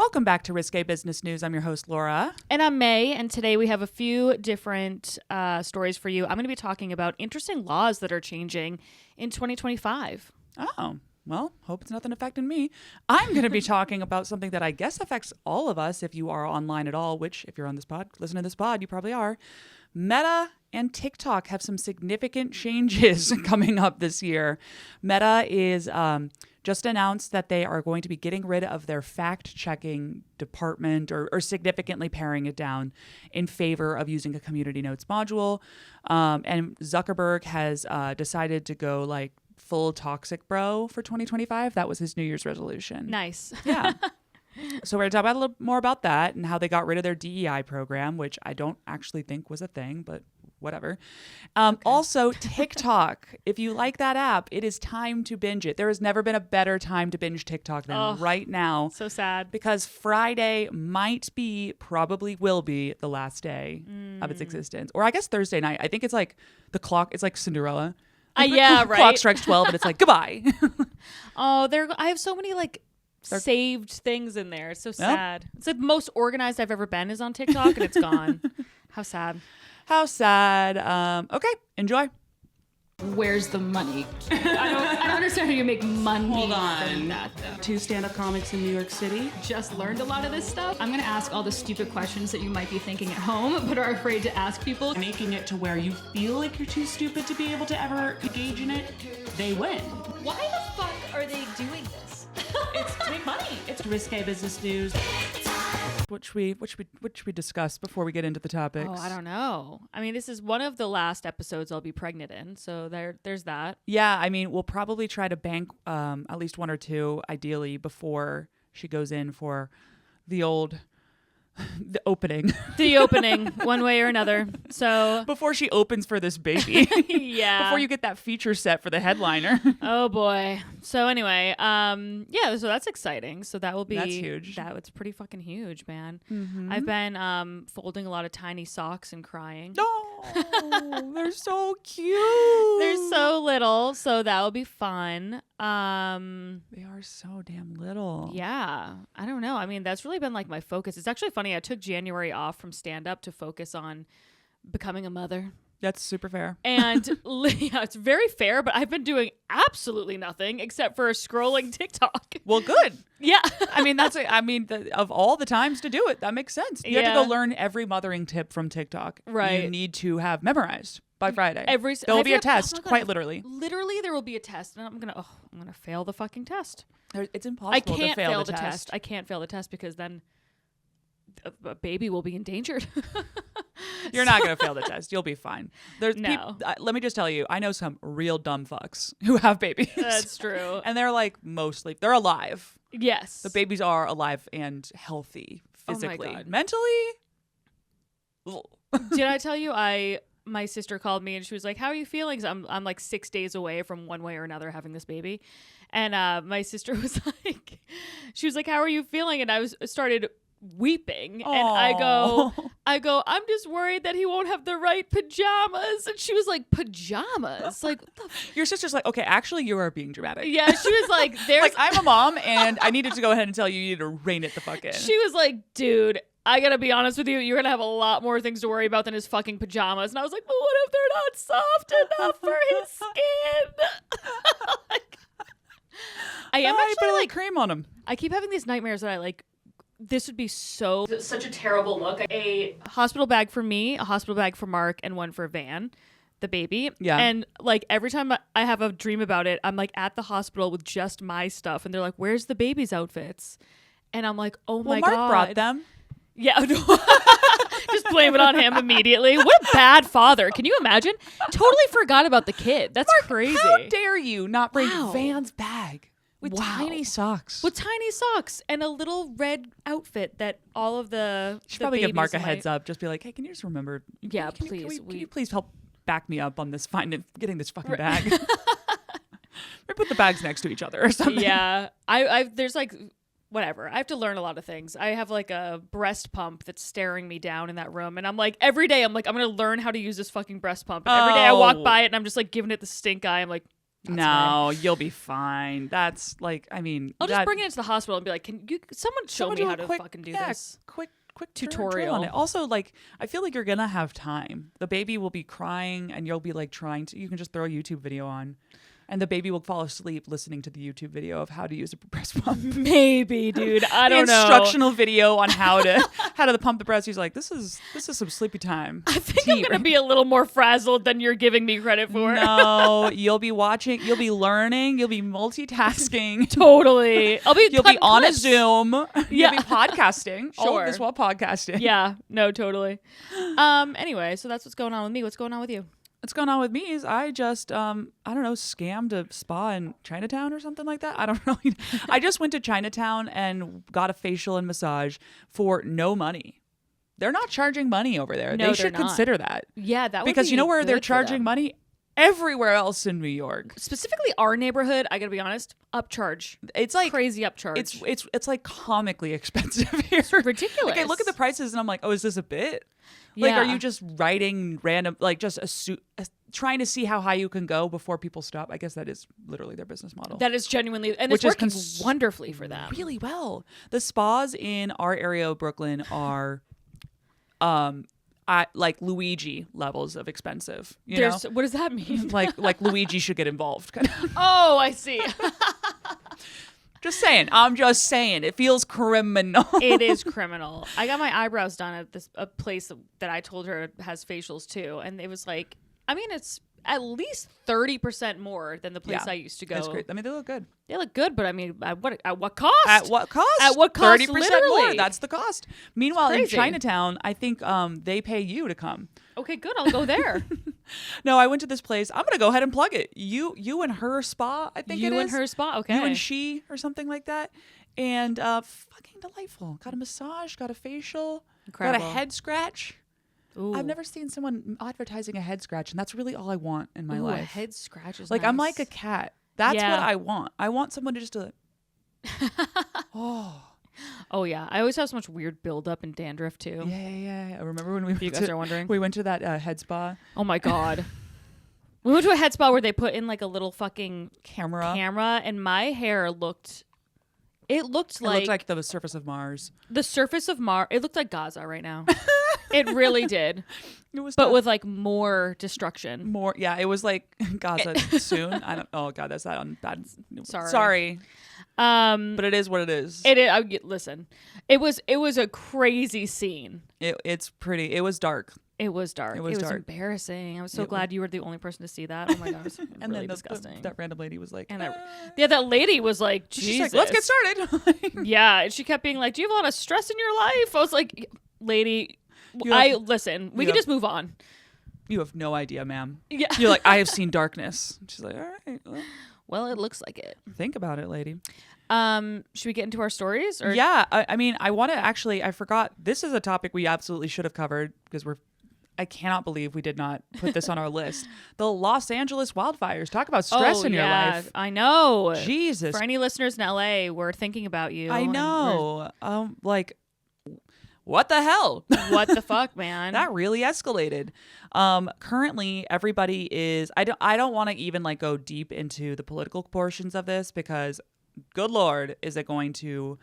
Welcome back to Risque Business News. I'm your host, Laura. And I'm May, and today we have a few different stories for you. I'm going to be talking about interesting laws that are changing in 2025. Oh, well, hope it's nothing affecting me. I'm going to be talking about something that I guess affects all of us if you are online at all, which if you're on this pod, listening to this pod, you probably are. Meta and TikTok have some significant changes coming up this year. Meta is just announced that they are going to be getting rid of their fact-checking department or significantly paring it down in favor of using a community notes module. And Zuckerberg has decided to go like full toxic bro for 2025. That was his New Year's resolution. Nice. Yeah. So we're going to talk about a little more about that and how they got rid of their DEI program, which I don't actually think was a thing, but whatever. Okay. Also, TikTok. If you like that app, it is time to binge it. There has never been a better time to binge TikTok than right now. So sad. Because Friday probably will be the last day of its existence. Or I guess Thursday night. I think it's like the clock. It's like Cinderella. Yeah, right. Clock strikes 12 and it's like, goodbye. I have so many like saved things in there. It's so sad. Yep. It's the most organized I've ever been is on TikTok and it's gone. How sad. How sad. Okay, enjoy. Where's the money? I don't understand how you make money. Hold on. From that. Two stand-up comics in New York City. Just learned a lot of this stuff. I'm going to ask all the stupid questions that you might be thinking at home but are afraid to ask people. Making it to where you feel like you're too stupid to be able to ever engage in it, they win. Why the fuck are they doing this? It's to make money. It's Risque Business News. Which we discuss before we get into the topics. Oh, I don't know. I mean, this is one of the last episodes I'll be pregnant in, so there's that. Yeah, I mean, we'll probably try to bank at least one or two, ideally, before she goes in for the opening. The opening, one way or another. So before she opens for this baby. Yeah. Before you get that feature set for the headliner. Oh boy. So anyway, yeah, so that's exciting. So that's huge. It's pretty fucking huge, man. Mm-hmm. I've been folding a lot of tiny socks and crying. Oh, they're so cute. They're so little, so that'll be fun. They are so damn little. Yeah. I don't know. I mean, that's really been like my focus. It's actually funny. I took January off from stand-up to focus on becoming a mother. That's super fair. And yeah, it's very fair, but I've been doing absolutely nothing except for scrolling TikTok. Well, good. Yeah. I mean, of all the times to do it, that makes sense. You have to go learn every mothering tip from TikTok. Right. You need to have memorized by Friday. There'll be a test, quite literally. Literally, there will be a test, and I'm gonna fail the fucking test. It's impossible to fail the test. I can't fail the test because then a baby will be endangered. You're not going to fail the test. You'll be fine. There's no. People, let me just tell you, I know some real dumb fucks who have babies. That's true. And they're like they're alive. Yes. The babies are alive and healthy physically. Oh my God. Mentally. Did I tell you my sister called me and she was like, how are you feeling? 'Cause I'm like 6 days away from one way or another having this baby. And my sister was like, she was like, how are you feeling? And I started weeping. Aww. And I go, I'm just worried that he won't have the right pajamas. And she was like, pajamas? Like, what the Your sister's like, okay, actually you are being dramatic. Yeah, she was like, there's like, I'm a mom and I needed to go ahead and tell you need to rein it the fuck in. She was like, dude, I gotta be honest with you, you're gonna have a lot more things to worry about than his fucking pajamas. And I was like, but what if they're not soft enough for his skin? Like, I am actually put like cream on him. I keep having these nightmares that I like. This would be such a terrible look. A hospital bag for me, a hospital bag for Mark, and one for Van, the baby. Yeah. And like every time I have a dream about it, I'm like at the hospital with just my stuff, and they're like, "Where's the baby's outfits?" And I'm like, "Oh my God." Mark brought them. Yeah. Just blame it on him immediately. What a bad father. Can you imagine? Totally forgot about the kid. That's Mark, crazy. How dare you not bring Van's bag with Wow. tiny socks? With tiny socks and a little red outfit that all of the You should probably give Mark a babies heads up. Just be like, hey, can you just remember? Yeah, can please. Can you please help back me up on this getting this fucking bag? Maybe put the bags next to each other or something. Yeah. There's like whatever. I have to learn a lot of things. I have like a breast pump that's staring me down in that room. And I'm like, every day I'm like, I'm going to learn how to use this fucking breast pump. And every day I walk by it and I'm just like giving it the stink eye. I'm like, No, you'll be fine. That's like, I mean, I'll just bring it into the hospital and be like, can you someone show me do how a to quick, fucking do yeah, this? quick Tutorial. on it. Also, like, I feel like you're gonna have time. The baby will be crying, and you'll be like trying to. You can just throw a YouTube video on, and the baby will fall asleep listening to the YouTube video of how to use a breast pump. Maybe, dude. I don't know. Instructional video on how to pump the breast. He's like, this is some sleepy time. I think I'm gonna be a little more frazzled than you're giving me credit for. No, you'll be watching. You'll be learning. You'll be multitasking. Totally. You'll be on clips. a Zoom. Yeah. You'll be podcasting. All Sure. of this while podcasting. Yeah. No. Totally. Anyway, so that's what's going on with me. What's going on with you? What's going on with me is I just I don't know, scammed a spa in Chinatown or something like that. I don't really. I just went to Chinatown and got a facial and massage for no money. They're not charging money over there. No, They should they're not. consider that. Yeah, that would Because be you know where they're good for charging them. money? Everywhere else in New York. Specifically, our neighborhood. I gotta be honest. Upcharge. It's like Crazy upcharge. it's like comically expensive here. It's ridiculous. Like I look at the prices and I'm like, oh, is this a bit? Like, Yeah. are you just writing random, like just trying to see how high you can go before people stop? I guess that is literally their business model. That is genuinely, and Which it's is working wonderfully for them. Really well. The spas in our area of Brooklyn are, like Luigi levels of expensive. You know, What does that mean? like Luigi should get involved. Kind of. Oh, I see. Just saying. I'm just saying. It feels criminal. It is criminal. I got my eyebrows done at a place that I told her has facials too, and it was like, I mean, it's at least 30% more than the place I used to go. That's great. I mean, they look good. They look good, but I mean, at what cost? At what cost? At what cost? 30% more. Literally. That's the cost. Meanwhile, in crazy. Chinatown, I think they pay you to come. Okay, good. I'll go there. No, I went to this place. I'm gonna go ahead and plug it. You and her spa. I think You it is. and her spa. Okay. You and she or something like that. And fucking delightful. Got a massage. Got a facial. Incredible. Got a head scratch. Ooh. I've never seen someone advertising a head scratch, and that's really all I want in my Ooh, life. a head scratch is Like nice. I'm like a cat. That's Yeah. what I want. I want someone to just do it. Oh yeah, I always have so much weird buildup and dandruff too. Yeah. I remember when we You guys are wondering. we went to that head spa Oh my god. We went to a head spa where they put in like a little fucking camera. and my hair looked. It looked It like looked like the surface of Mars. the surface of Mars. It looked like Gaza right now. It really did, It was but tough. with like more destruction. more. Yeah, it was like Gaza soon. I don't. Oh god, that's that on bad. Sorry. Sorry, but it is what it is. Listen, it was a crazy scene. It's pretty. It was dark. It was dark. It was dark. Embarrassing. I was so It glad you were the only person to see that. Oh my god, it was And really then disgusting. that random lady was like, And that lady was like, Jesus. she's like, let's get started. Yeah, and she kept being like, "Do you have a lot of stress in your life?" I was like, "Lady, listen. We you can have- just move on." You have no idea, ma'am. Yeah. You're like, I have seen darkness. She's like, all right, well, Well, it looks like it. think about it, lady. Should we get into our stories? Or Yeah, I mean, I want to actually. I forgot. This is a topic we absolutely should have covered because I cannot believe we did not put this on our list. The Los Angeles wildfires. Talk about stress in your life. I know. Jesus. For any listeners in LA, we're thinking about you. I and know. Like, what the hell? what the fuck, man? That really escalated. Currently, everybody is. I don't want to even like go deep into the political portions of this because, good Lord, is it going to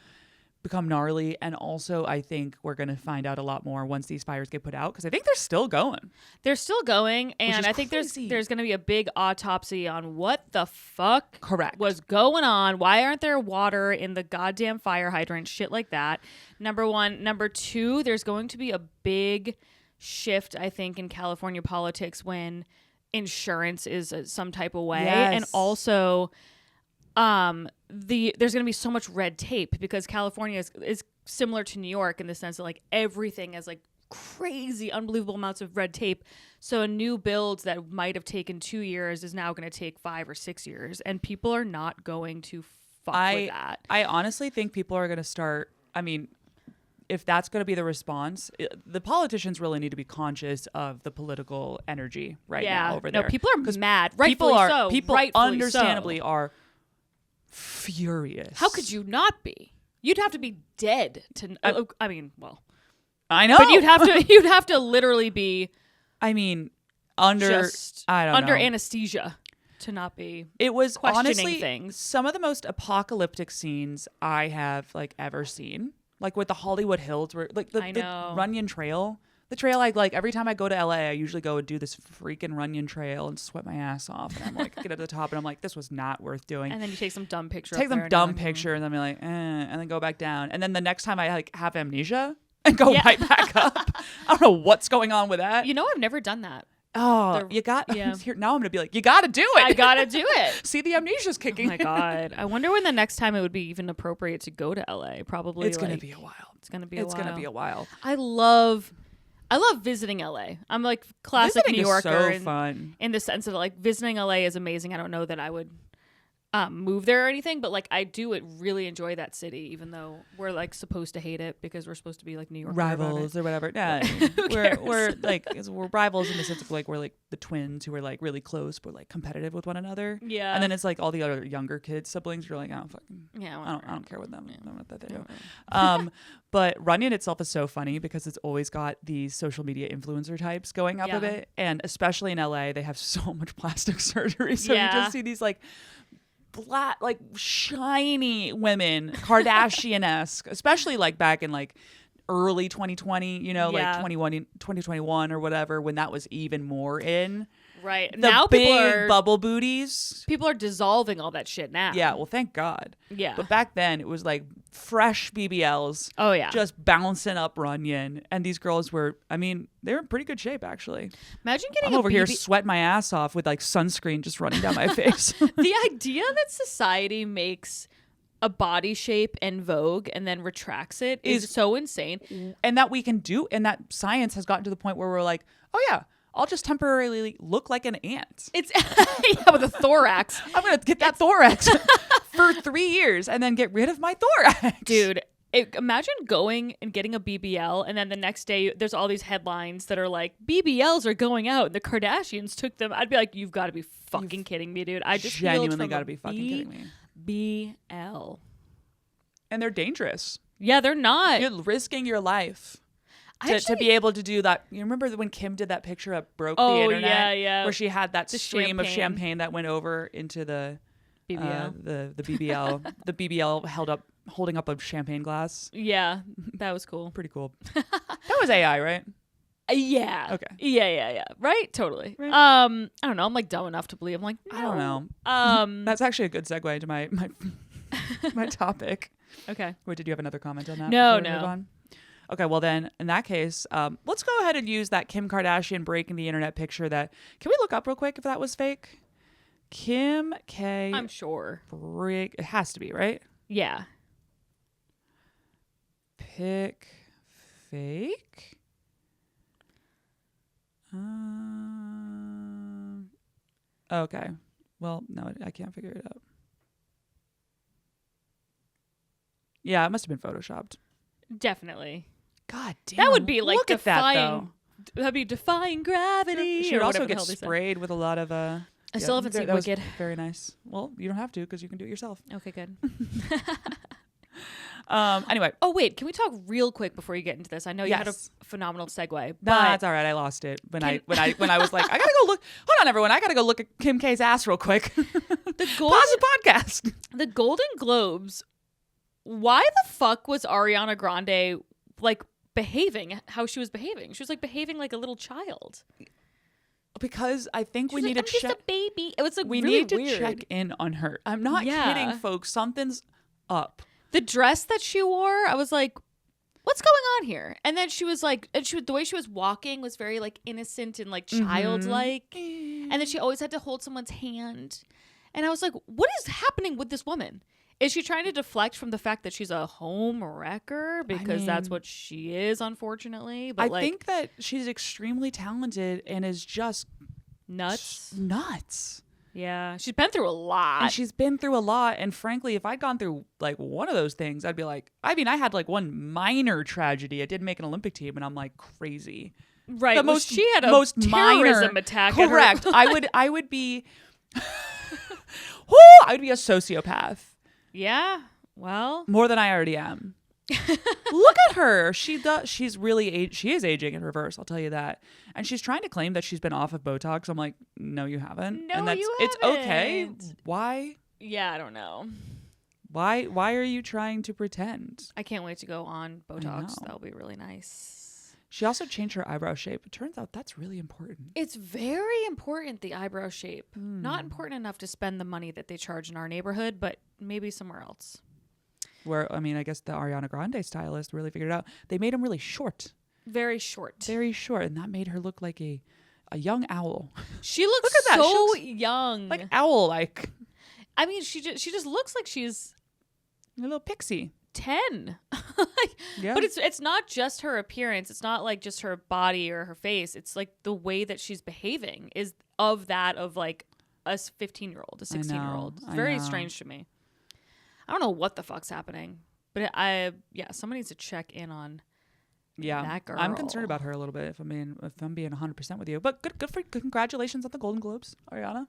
become gnarly? And also, I think we're going to find out a lot more once these fires get put out because I think they're still going. They're still going, and is I think crazy. there's going to be a big autopsy on what the fuck Correct. was going on. Why aren't there water in the goddamn fire hydrant? Shit like that. Number one. Number two, there's going to be a big shift, I think, in California politics when insurance is some type of way, Yes. and also there's going to be so much red tape because California is similar to New York in the sense that like everything has like crazy unbelievable amounts of red tape, so a new build that might have taken 2 years is now going to take 5 or 6 years, and people are not going to fuck with that. I honestly think people are going to start. I mean, if that's going to be the response, the politicians really need to be conscious of the political energy right now over there. No, people are mad. People Rightfully are so. people Rightfully understandably so. are furious. How could you not be? You'd have to be dead to. I mean, well, I know, but you'd have to literally be I mean, under just I don't under know. anesthesia to not be. It was questioning honestly things. some of the most apocalyptic scenes I have like ever seen. Like with the Hollywood Hills, where like the Runyon Trail. The trail, like every time I go to LA, I usually go and do this freaking Runyon Trail and sweat my ass off. And I'm like, get to the top, and I'm like, this was not worth doing. And then you take some dumb picture. Take some dumb picture, and then be like, and then go back down. And then the next time I like have amnesia and go right back up. I don't know what's going on with that. You know, I've never done that. Oh, you got here now. I'm gonna be like, you got to do it. I gotta do it. See, the amnesia's kicking. Oh my god! I wonder when the next time it would be even appropriate to go to LA. Probably. It's gonna be a while. It's gonna be. It's gonna be a while. I love visiting LA. I'm like classic Visiting New Yorker. Is so fun. In the sense of like visiting LA is amazing. I don't know that I would move there or anything, but like I do really enjoy that city, even though we're like supposed to hate it because we're supposed to be like New York rivals or whatever. Yeah, we're like we're rivals in the sense of like we're like the twins who are like really close, but like competitive with one another. Yeah, and then it's like all the other younger kids siblings. You're like, I don't fucking I don't care with them. I don't know what they do. But Runyon itself is so funny because it's always got these social media influencer types going up a bit, and especially in LA, they have so much plastic surgery. So you just see these like black, like shiny women, Kardashian-esque, especially like back in like early 2020, you know, like 2021 or whatever, when that was even more in. Right. The now big bubble booties. People are dissolving all that shit now. Yeah, well, thank God. Yeah. But back then, it was like fresh BBLs. Oh, yeah. Just bouncing up Runyon. And these girls were, I mean, they were in pretty good shape, actually. Imagine getting I'm over here sweating my ass off with like sunscreen just running down my face. The idea that society makes a body shape in vogue and then retracts it is so insane. And that we can do, and that science has gotten to the point where we're like, oh, yeah. I'll just temporarily look like an ant. It's with a thorax. I'm going to get that thorax for 3 years and then get rid of my thorax. Dude, imagine going and getting a BBL and then the next day there's all these headlines that are like, BBLs are going out and the Kardashians took them. I'd be like, you've got to be fucking kidding me, dude. I just genuinely got to be fucking kidding me. BL. And they're dangerous. Yeah, they're not. You're risking your life. To be able to do that. You remember when Kim did that picture that broke the internet? Yeah. Where she had that stream of champagne that went over into the BBL. The BBL. The BBL holding up a champagne glass. Yeah, that was cool. Pretty cool. That was AI, right? Yeah. Okay. Yeah. Right? Totally. Right. I don't know. I'm like dumb enough to believe. I'm like, no. I don't know. That's actually a good segue to my my topic. Okay. Wait, did you have another comment on that? No. Move on? Okay, well then, in that case, let's go ahead and use that Kim Kardashian breaking the internet picture. Can we look up real quick if that was fake? Kim K. I'm sure. It has to be, right? Yeah. Pick fake. Okay. Well, no, I can't figure it out. Yeah, it must have been photoshopped. Definitely. God damn. That would be like look defying. At that, though. That'd be defying gravity. She would also get sprayed with a lot of. I still haven't seen Wicked. Very nice. Well, you don't have to because you can do it yourself. Okay, good. Anyway. Oh wait, can we talk real quick before you get into this? I know you had a phenomenal segue. That's all right. I lost it when I was like, I gotta go look. Hold on, everyone. I gotta go look at Kim K's ass real quick. Pause the podcast. The Golden Globes. Why the fuck was Ariana Grande like behaving how she was behaving? She was like behaving like a little child. Because I think we need to check. Just a baby. It was like we really need to weird. check in on her. I'm not kidding, folks. Something's up. The dress that she wore, I was like, what's going on here? And then she was like, the way she was walking was very like innocent and like childlike. And then she always had to hold someone's hand. And I was like, what is happening with this woman? Is she trying to deflect from the fact that she's a home wrecker? Because that's what she is, unfortunately. But I think that she's extremely talented and is just nuts. Yeah. She's been through a lot. And frankly, if I'd gone through like one of those things, I'd be like, I had like one minor tragedy. I didn't make an Olympic team and I'm like crazy. Right. She had a terrorism attack. Correct. I would be I would be a sociopath. Yeah. Well, more than I already am. Look at her. She does. She's really she is aging in reverse. I'll tell you that. And she's trying to claim that she's been off of Botox. I'm like, no, you haven't. No, and that's, you it's okay. haven't. Why? Yeah, I don't know. Why are you trying to pretend? I can't wait to go on Botox. know. That'll be really nice. She also changed her eyebrow shape. It turns out that's really important. It's very important, the eyebrow shape. Not important enough to spend the money that they charge in our neighborhood, but maybe somewhere else. Where, I mean, I guess the Ariana Grande stylist really figured it out. They made them really short. Very short. Very short. And that made her look like a young owl. She looks Look at that. She so looks young. Like owl-like. I mean, she just looks like she's A little pixie. 10. Yeah. But it's not just her appearance. It's not like just her body or her face. It's like the way that she's behaving is of like a 15-year-old, a 16-year-old. It's very strange to me. I don't know what the fuck's happening, but someone needs to check in on that girl. I'm concerned about her a little bit if I'm being 100% with you. But good congratulations on the Golden Globes, Ariana.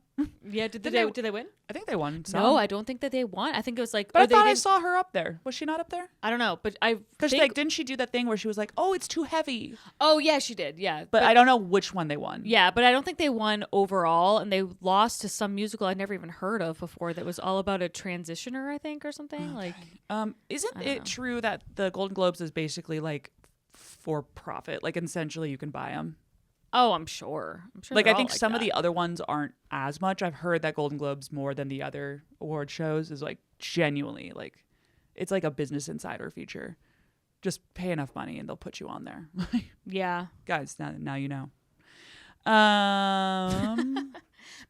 Yeah, did they win? I think they won. Some. No, I don't think that they won. I think it was like, But I thought I saw her up there. Was she not up there? I don't know, but Because didn't she do that thing where she was like, "Oh, it's too heavy"? Oh yeah, she did. Yeah, But I don't know which one they won. yeah, but I don't think they won overall, and they lost to some musical I'd never even heard of before that was all about a transitioner, I think, or something. Like, Isn't it true that the Golden Globes is basically like for profit? Like, essentially, you can buy them. oh, I'm sure. Like, they're I think all some that. of the other ones aren't as much. I've heard that Golden Globes more than the other award shows is like genuinely like it's like a Business Insider feature. Just pay enough money and they'll put you on there. Yeah, Guys, now you know.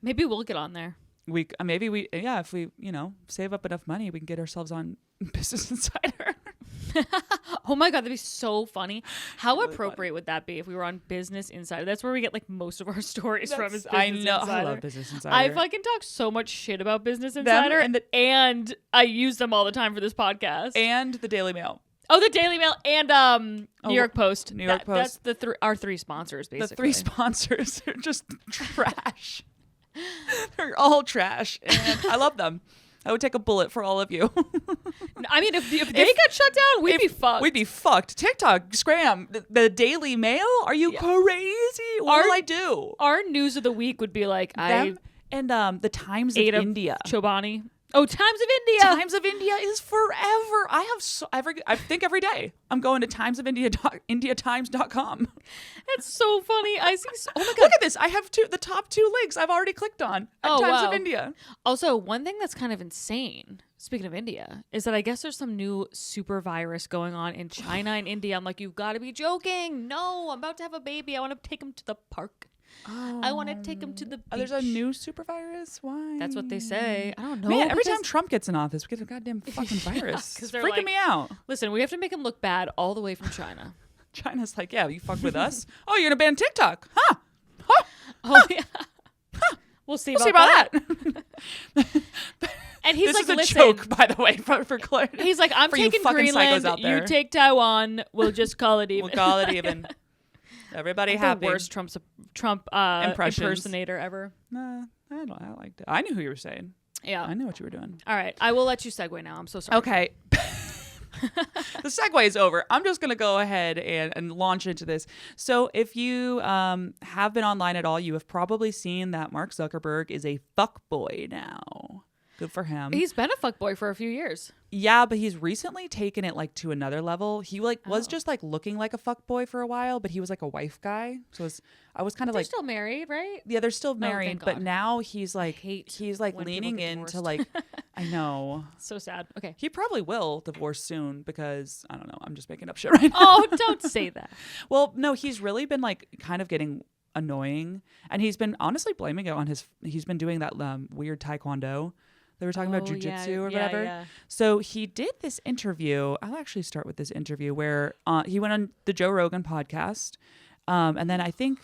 maybe we'll get on there. If we save up enough money, we can get ourselves on Business Insider. Oh my god, that'd be so funny. How appropriate would that be if we were on Business Insider? That's where we get like most of our stories from. Is Business I know. Insider. I love Business Insider. I fucking talk so much shit about Business Insider, and I use them all the time for this podcast. And the Daily Mail. Oh, the Daily Mail and New York Post. New York Post. That's our three sponsors, basically. The three sponsors are just trash. They're all trash, and I love them. I would take a bullet for all of you. I mean, if they got shut down, we'd be fucked. We'd be fucked. TikTok, Scram, the Daily Mail. Are you crazy? What will I do? Our news of the week would be like Them and the Times of India. Chobani. Oh, Times of India. Times of India is forever. I think every day I'm going to timesofIndia.com. That's so funny. I see. Oh my god! Look at this. I have the top 2 links I've already clicked on at Times of India. Also, one thing that's kind of insane, speaking of India, is that I guess there's some new super virus going on in China and India. I'm like, you've got to be joking. No, I'm about to have a baby. I want to take him to the park. I want to take him to the beach. There's a new super virus? Why? That's what they say. I don't know. Man, every time Trump gets in office, we get a goddamn fucking virus. Because it's freaking me out. Listen, we have to make him look bad all the way from China. China's like, yeah, you fucked with us? Oh, you're going to ban TikTok? Huh? Huh? Oh, yeah. Huh. We'll see about that. And he's this like, is a listen, joke, by the way, for clarity. He's like, I'm for you taking fucking psychos Greenland, out there. you take Taiwan, we'll just call it even. We'll call it even. Everybody happy. The worst Trump impersonator ever. Nah, I liked it. I knew who you were saying. Yeah. I knew what you were doing. All right. I will let you segue now. I'm so sorry. Okay. The segue is over. I'm just going to go ahead and launch into this. So if you have been online at all, you have probably seen that Mark Zuckerberg is a fuckboy now. Good for him. He's been a fuckboy for a few years. Yeah, but he's recently taken it like to another level. He was just like looking like a fuckboy for a while, but he was like a wife guy. So I was kind of They're like still married, right? Yeah, they're still married, thank but God. now he's like when leaning people get into divorced. like I know. So sad. Okay. He probably will divorce soon because I don't know. I'm just making up shit right now. Oh, don't say that. Well, no, he's really been like kind of getting annoying, and he's been honestly blaming it on he's been doing that weird taekwondo. They were talking about jujitsu or whatever. Yeah. So he did this interview. I'll actually start with this interview where he went on the Joe Rogan podcast. And then I think,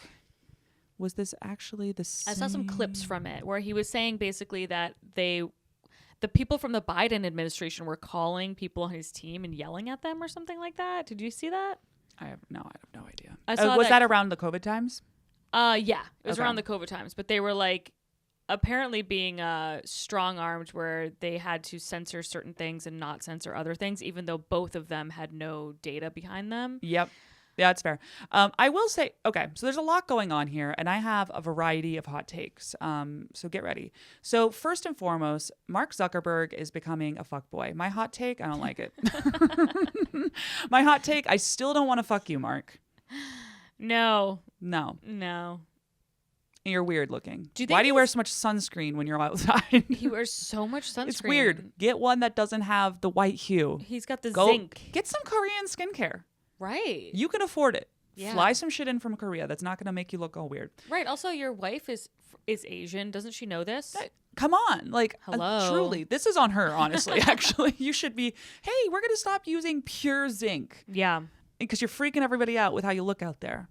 was this actually the same? I saw some clips from it where he was saying basically that the people from the Biden administration were calling people on his team and yelling at them or something like that. Did you see that? I have no idea. I saw was that around the COVID times? Yeah. It was Okay. around the COVID times, but they were like, apparently being strong-armed where they had to censor certain things and not censor other things, even though both of them had no data behind them. Yep. Yeah, that's fair. I will say, okay, so there's a lot going on here, and I have a variety of hot takes. So get ready. So first and foremost, Mark Zuckerberg is becoming a fuckboy. My hot take, I don't like it. My hot take, I still don't want to fuck you, Mark. No. No. You're weird looking. Do you think Why do you wear so much sunscreen when you're outside? He wears so much sunscreen. It's weird. Get one that doesn't have the white hue. He's got the Go zinc. get some Korean skincare. Right. You can afford it. Yeah. Fly some shit in from Korea. That's not going to make you look all weird. Right. Also, your wife is Asian. Doesn't she know this? Come on. Like, Hello. truly. This is on her, honestly, actually. You should be, hey, we're going to stop using pure zinc. Yeah. Because you're freaking everybody out with how you look out there.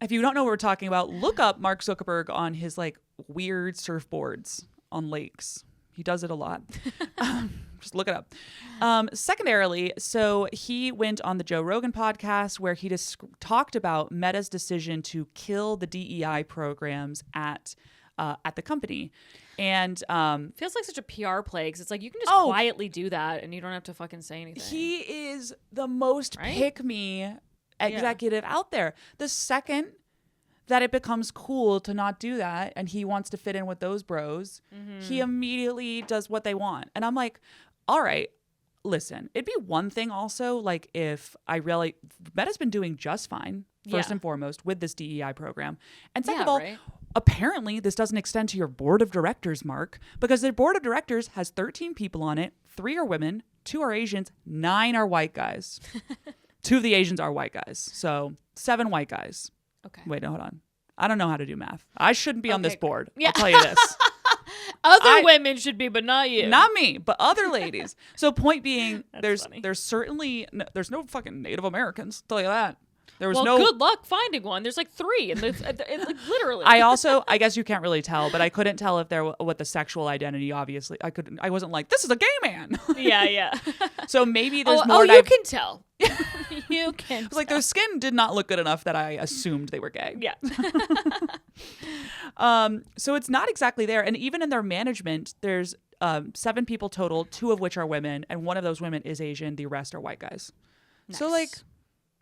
If you don't know what we're talking about, look up Mark Zuckerberg on his, like, weird surfboards on lakes. He does it a lot. Just look it up. Secondarily, so he went on the Joe Rogan podcast where he just talked about Meta's decision to kill the DEI programs at the company. And feels like such a PR play because it's like you can just quietly do that and you don't have to fucking say anything. He is the most pick-me executive out there. The second that it becomes cool to not do that and he wants to fit in with those bros, he immediately does what they want. And I'm like, all right, listen, it'd be one thing also, like if Meta's been doing just fine, first and foremost, with this DEI program. And second of all, apparently this doesn't extend to your board of directors, Mark, because their board of directors has 13 people on it. 3 are women, 2 are Asians, 9 are white guys. 2 of the Asians are white guys. So 7 white guys. Okay. Wait, no, hold on. I don't know how to do math. I shouldn't be on this board. Yeah. I'll tell you this. Other women should be, but not you. Not me, but other ladies. So point being, there's certainly there's no fucking Native Americans. I'll tell you that. There was good luck finding one. There's like 3, and it's like literally. I guess you can't really tell, but I couldn't tell if there what the sexual identity. Obviously, I wasn't like, this is a gay man. Yeah. So maybe there's more. Oh, you can tell. You can. It's like their skin did not look good enough that I assumed they were gay. Yeah. So it's not exactly there, and even in their management, there's 7 people total, 2 of which are women, and one of those women is Asian. The rest are white guys. Nice. So like,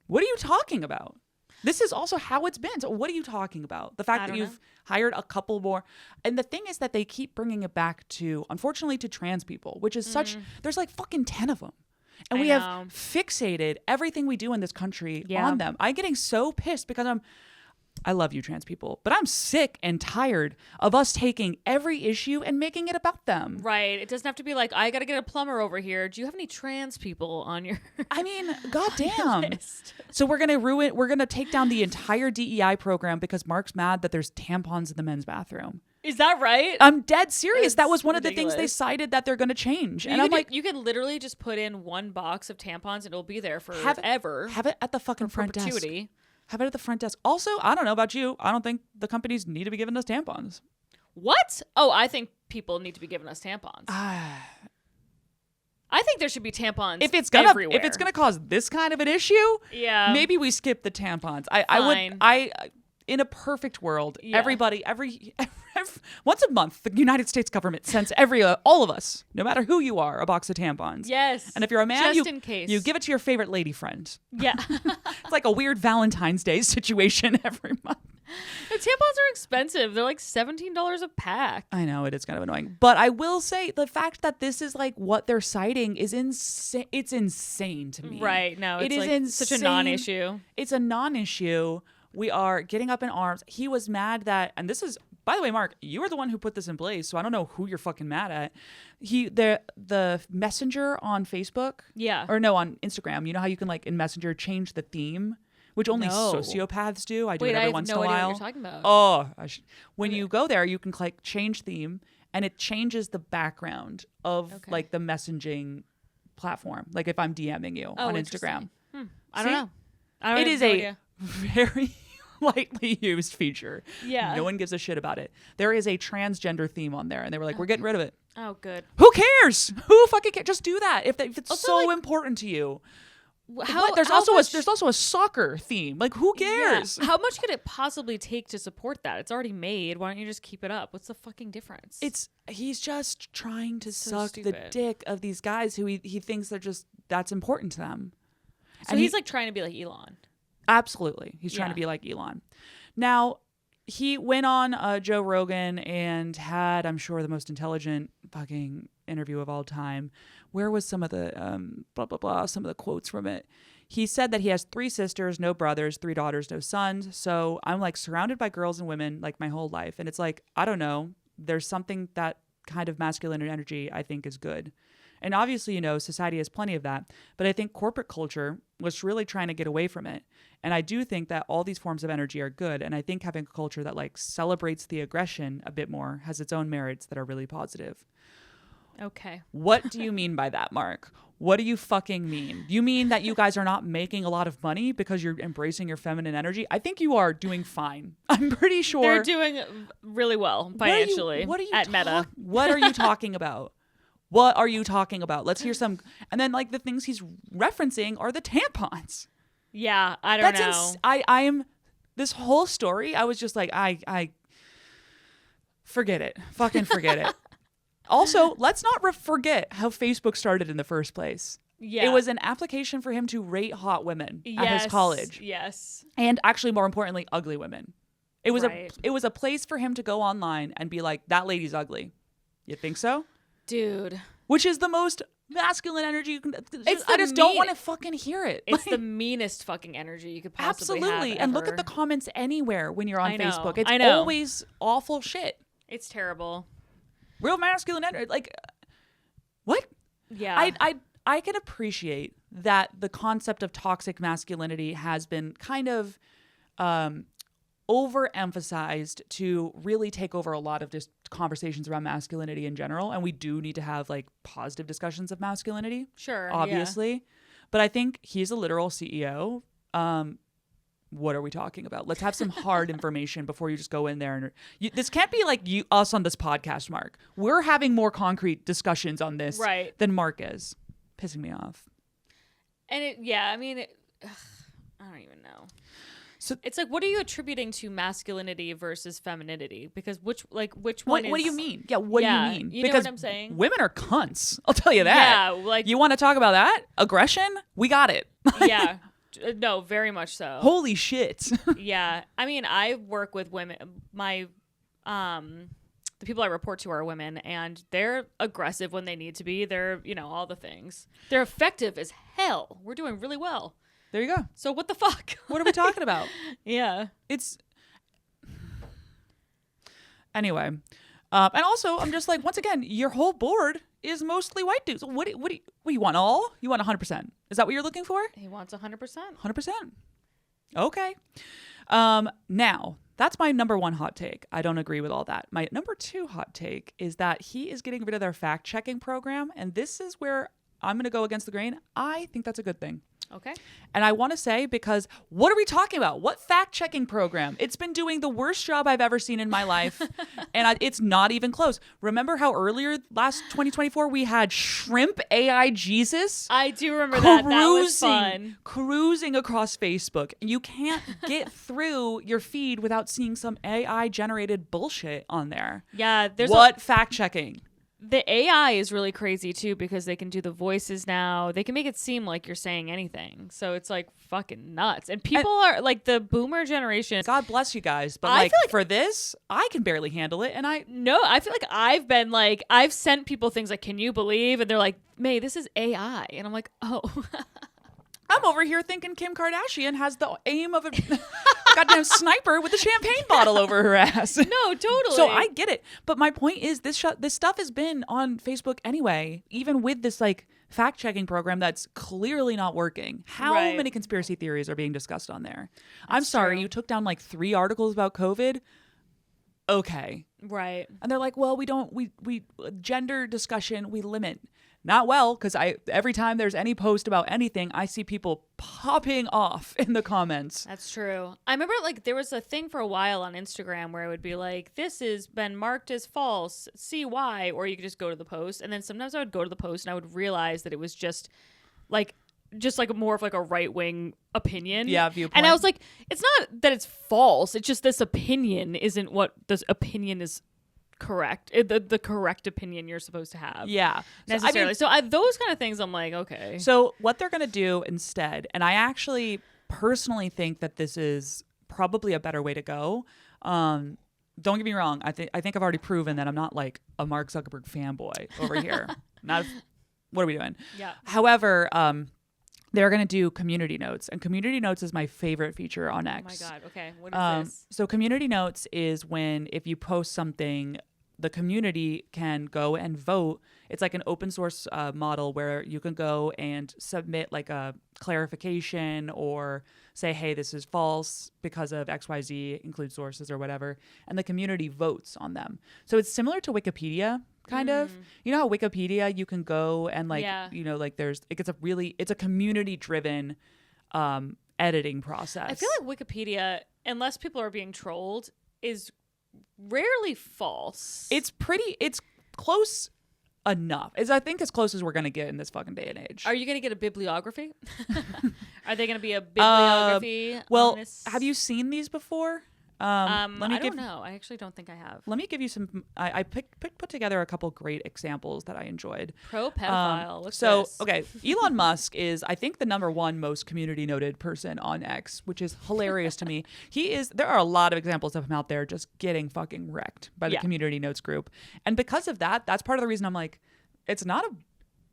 what are you talking about? This is also how it's been. So what are you talking about? The fact that you've hired a couple more. And the thing is that they keep bringing it back to, unfortunately, to trans people, which is there's like fucking 10 of them. And we have fixated everything we do in this country on them. I'm getting so pissed because I love you, trans people, but I'm sick and tired of us taking every issue and making it about them. Right. It doesn't have to be like, I got to get a plumber over here. Do you have any trans people on your I mean, goddamn. So we're going to take down the entire DEI program because Mark's mad that there's tampons in the men's bathroom. Is that right? I'm dead serious. That was one ridiculous. of the things they cited that they're going to change. And I'm like, you can literally just put in 1 box of tampons and it'll be there forever. Have it at the fucking front perpetuity. desk. Have it at the front desk. Also, I don't know about you. I don't think the companies need to be giving us tampons. What? Oh, I think people need to be giving us tampons. I think there should be tampons if it's gonna cause this kind of an issue, maybe we skip the tampons. In a perfect world, everybody, every once a month, the United States government sends all of us, no matter who you are, a box of tampons. Yes. And if you're a man, just in case. you give it to your favorite lady friend. Yeah. It's like a weird Valentine's Day situation every month. The tampons are expensive. They're like $17 a pack. I know, it is kind of annoying. But I will say the fact that this is like what they're citing is insane. It's insane to me. Right. No, it's like such a non-issue. It's a non-issue. We are getting up in arms. He was mad that, and this is, by the way, Mark, you were the one who put this in place, so I don't know who you're fucking mad at. The messenger on Facebook, on Instagram. You know how you can like in Messenger change the theme, which only sociopaths do. I do it every once in a while. I have no idea what you're talking about. When you go there, you can click change theme, and it changes the background of like the messaging platform. Like if I'm DMing you on Instagram, I don't know. It is a very lightly used feature. Yeah. No one gives a shit about it. There is a transgender theme on there, and they were like, we're getting rid of it. Oh, good. Who cares? Who fucking cares? Just do that. If it's also, so important to you. There's also a soccer theme. Like, who cares? Yeah. How much could it possibly take to support that? It's already made. Why don't you just keep it up? What's the fucking difference? He's just trying to So suck stupid. the dick of these guys who he thinks that's important to them. So he's like trying to be like Elon. Absolutely. He's trying to Yeah. be like Elon. Now, he went on Joe Rogan and had, I'm sure, the most intelligent fucking interview of all time. Where was some of the blah, blah, blah, some of the quotes from it? He said that he has 3 sisters, no brothers, 3 daughters, no sons. So I'm like surrounded by girls and women like my whole life. And it's like, I don't know. There's something that kind of masculine energy I think is good. And obviously, society has plenty of that. But I think corporate culture was really trying to get away from it. And I do think that all these forms of energy are good. And I think having a culture that like celebrates the aggression a bit more has its own merits that are really positive. Okay. What do you mean by that, Mark? What do you fucking mean? You mean that you guys are not making a lot of money because you're embracing your feminine energy? I think you are doing fine. I'm pretty sure. They're doing really well financially at Meta. What are you talking about? What are you talking about? Let's hear some. And then like the things he's referencing are the tampons. Yeah, I don't know. I am this whole story. I was just like, I forget it. Fucking forget it. Also, let's not forget how Facebook started in the first place. Yeah. It was an application for him to rate hot women at his college. Yes. And actually, more importantly, ugly women. It was Right. it was a place for him to go online and be like, that lady's ugly. You think so? Dude. Which is the most masculine energy you can. It's I the just don't mean- want to fucking hear it. It's the meanest fucking energy you could possibly absolutely. have And look ever. at the comments anywhere when you're on I know. Facebook. It's I know. always awful shit. It's terrible. Real masculine energy. Like, what? Yeah. I can appreciate that the concept of toxic masculinity has been kind of overemphasized to really take over a lot of just conversations around masculinity in general. And we do need to have like positive discussions of masculinity. Sure. Obviously. But I think he's a literal CEO. What are we talking about? Let's have some hard information before you just go in there. And this can't be like us on this podcast, Mark. We're having more concrete discussions on this Right. than Mark is. Pissing me off. And I don't even know. So It's like, what are you attributing to masculinity versus femininity? Because which what, one is... what do you mean? Yeah, what Yeah, do you mean? you know Because what I'm saying? women are cunts. I'll tell you that. Yeah, like... You want to talk about that? Aggression? We got it. yeah. No, very much so. Holy shit. Yeah. I mean, I work with women. The people I report to are women, and they're aggressive when they need to be. They're, all the things. They're effective as hell. We're doing really well. There you go. So what the fuck? What are we talking about? Yeah. It's anyway. And also, I'm just like, once again, your whole board is mostly white dudes. What do you want all? You want 100%? Is that what you're looking for? He wants 100%. 100%. Okay. Now, that's my number 1 hot take. I don't agree with all that. My number 2 hot take is that he is getting rid of their fact-checking program, and this is where I'm going to go against the grain. I think that's a good thing. Okay. And I want to say, because what are we talking about? What fact-checking program? It's been doing the worst job I've ever seen in my life, and it's not even close. Remember how earlier last 2024 we had Shrimp AI Jesus? I do remember that. That was fun. Cruising across Facebook. You can't get through your feed without seeing some AI-generated bullshit on there. Yeah. There's What fact-checking? The AI is really crazy too, because they can do the voices now. They can make it seem like you're saying anything. So it's like fucking nuts. And people are like the boomer generation. God bless you guys. But I like, feel like- for this, I can barely handle it. And I feel like I've sent people things like, can you believe? And they're like, May, this is AI. And I'm like, oh. I'm over here thinking Kim Kardashian has the aim of a goddamn sniper with a champagne bottle over her ass. No, totally. So I get it. But my point is this stuff has been on Facebook anyway, even with this like fact-checking program that's clearly not working. How Right. many conspiracy theories are being discussed on there? I'm sorry, true. you took down like 3 articles about COVID. Okay. Right. And they're like, well, we gender discussion, we limit. Not well, because every time there's any post about anything, I see people popping off in the comments. That's true. I remember like there was a thing for a while on Instagram where it would be like, this has been marked as false, see why, or you could just go to the post. And then sometimes I would go to the post and I would realize that it was just like just like more of like a right wing opinion. Yeah, viewpoint. And I was like, it's not that it's false. It's just this opinion isn't what this opinion is correct. The correct opinion you're supposed to have. Yeah. Necessarily. Those kind of things, I'm like, okay. So what they're going to do instead, and I actually personally think that this is probably a better way to go. Don't get me wrong. I think I've already proven that I'm not like a Mark Zuckerberg fanboy over here. What are we doing? Yeah. However, they're going to do community notes, and community notes is my favorite feature on X. Oh my God. Okay. What is this? So community notes is when if you post something, the community can go and vote. It's like an open source model where you can go and submit like a clarification or say, hey, this is false because of XYZ, include sources or whatever. And the community votes on them. So it's similar to Wikipedia, kind of. You know how Wikipedia, you can go and like, you know, like it's a community driven editing process. I feel like Wikipedia, unless people are being trolled, is rarely false. It's close enough. I think as close as we're going to get in this fucking day and age. Are you going to get a bibliography? Are they going to be a bibliography? Well, on this? have you seen these before? I don't know. I actually don't think I have. Let me give you some. I put together a couple great examples that I enjoyed. Pro pedophile. Okay, Elon Musk is, I think, the #1 most community noted person on X, which is hilarious to me. There are a lot of examples of him out there just getting fucking wrecked by the community notes group, and because of that, that's part of the reason I'm like, it's not a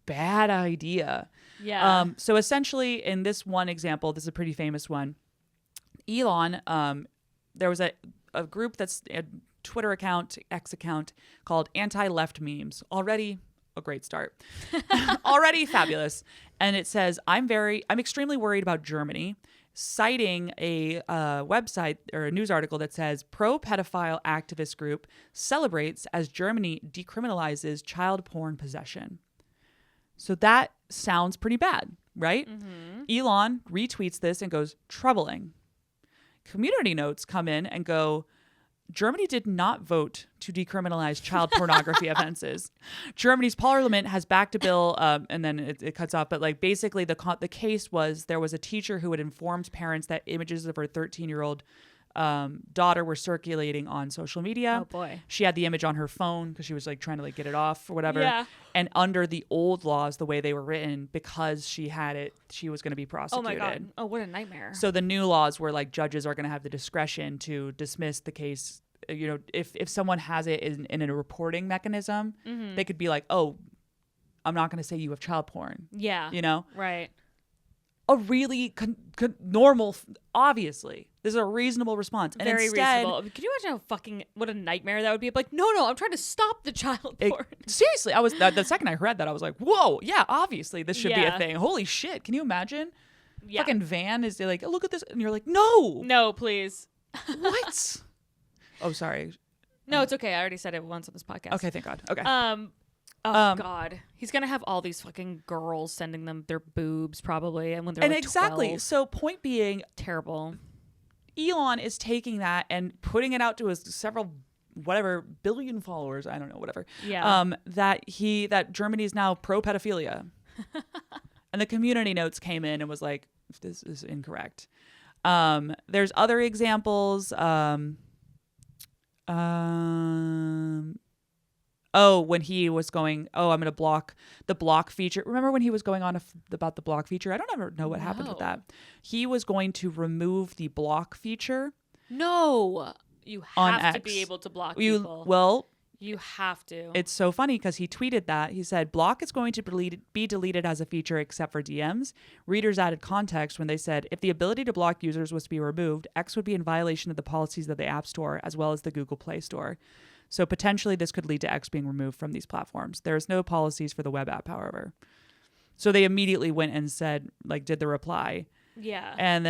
bad idea. Yeah. So essentially, in this one example, this is a pretty famous one. Elon, there was a group that's a Twitter account, X account called Anti-Left Memes. Already a great start. Already fabulous. And it says, I'm extremely worried about Germany, citing a website or a news article that says pro-pedophile activist group celebrates as Germany decriminalizes child porn possession. So that sounds pretty bad, right? Mm-hmm. Elon retweets this and goes, troubling. Community notes come in and go, Germany did not vote to decriminalize child pornography offenses. Germany's parliament has backed a bill, and then it cuts off. But like basically the case was there was a teacher who had informed parents that images of her 13-year-old daughter were circulating on social media. Oh boy. She had the image on her phone because she was like trying to like get it off or whatever. Yeah. And under the old laws, the way they were written, because she had it, she was going to be prosecuted. Oh my God. Oh, what a nightmare. So the new laws were like judges are going to have the discretion to dismiss the case. You know, if someone has it in a reporting mechanism, they could be like, oh, I'm not going to say you have child porn. Yeah. You know? Right. A really normal, obviously. This is a reasonable response. And Very instead, reasonable. Can you imagine what a nightmare that would be? Like, no, I'm trying to stop the child porn. Seriously, I was the second I read that, I was like, whoa, yeah, obviously this should be a thing. Holy shit, can you imagine? Yeah. Fucking van is like, look at this, and you're like, no, please. what? Oh, sorry. No, it's okay. I already said it once on this podcast. Okay, thank God. Okay. God, he's gonna have all these fucking girls sending them their boobs probably, and when they're like exactly. 12. So point being, Terrible. Elon is taking that and putting it out to his several billion followers. I don't know, whatever. Yeah. That Germany is now pro pedophilia, and the community notes came in and was like, this is incorrect. There's other examples. When he was going, I'm going to block the block feature. Remember when he was going on about the block feature? I don't ever know what happened with that. He was going to remove the block feature. No, you have to be able to block people. Well, you have to. It's so funny because he tweeted that. He said, block is going to be deleted as a feature except for DMs. Readers added context when they said, if the ability to block users was to be removed, X would be in violation of the policies of the App Store as well as the Google Play Store. So potentially this could lead to X being removed from these platforms. There is no policies for the web app, however. So they immediately went and said, like, did the reply. Yeah. And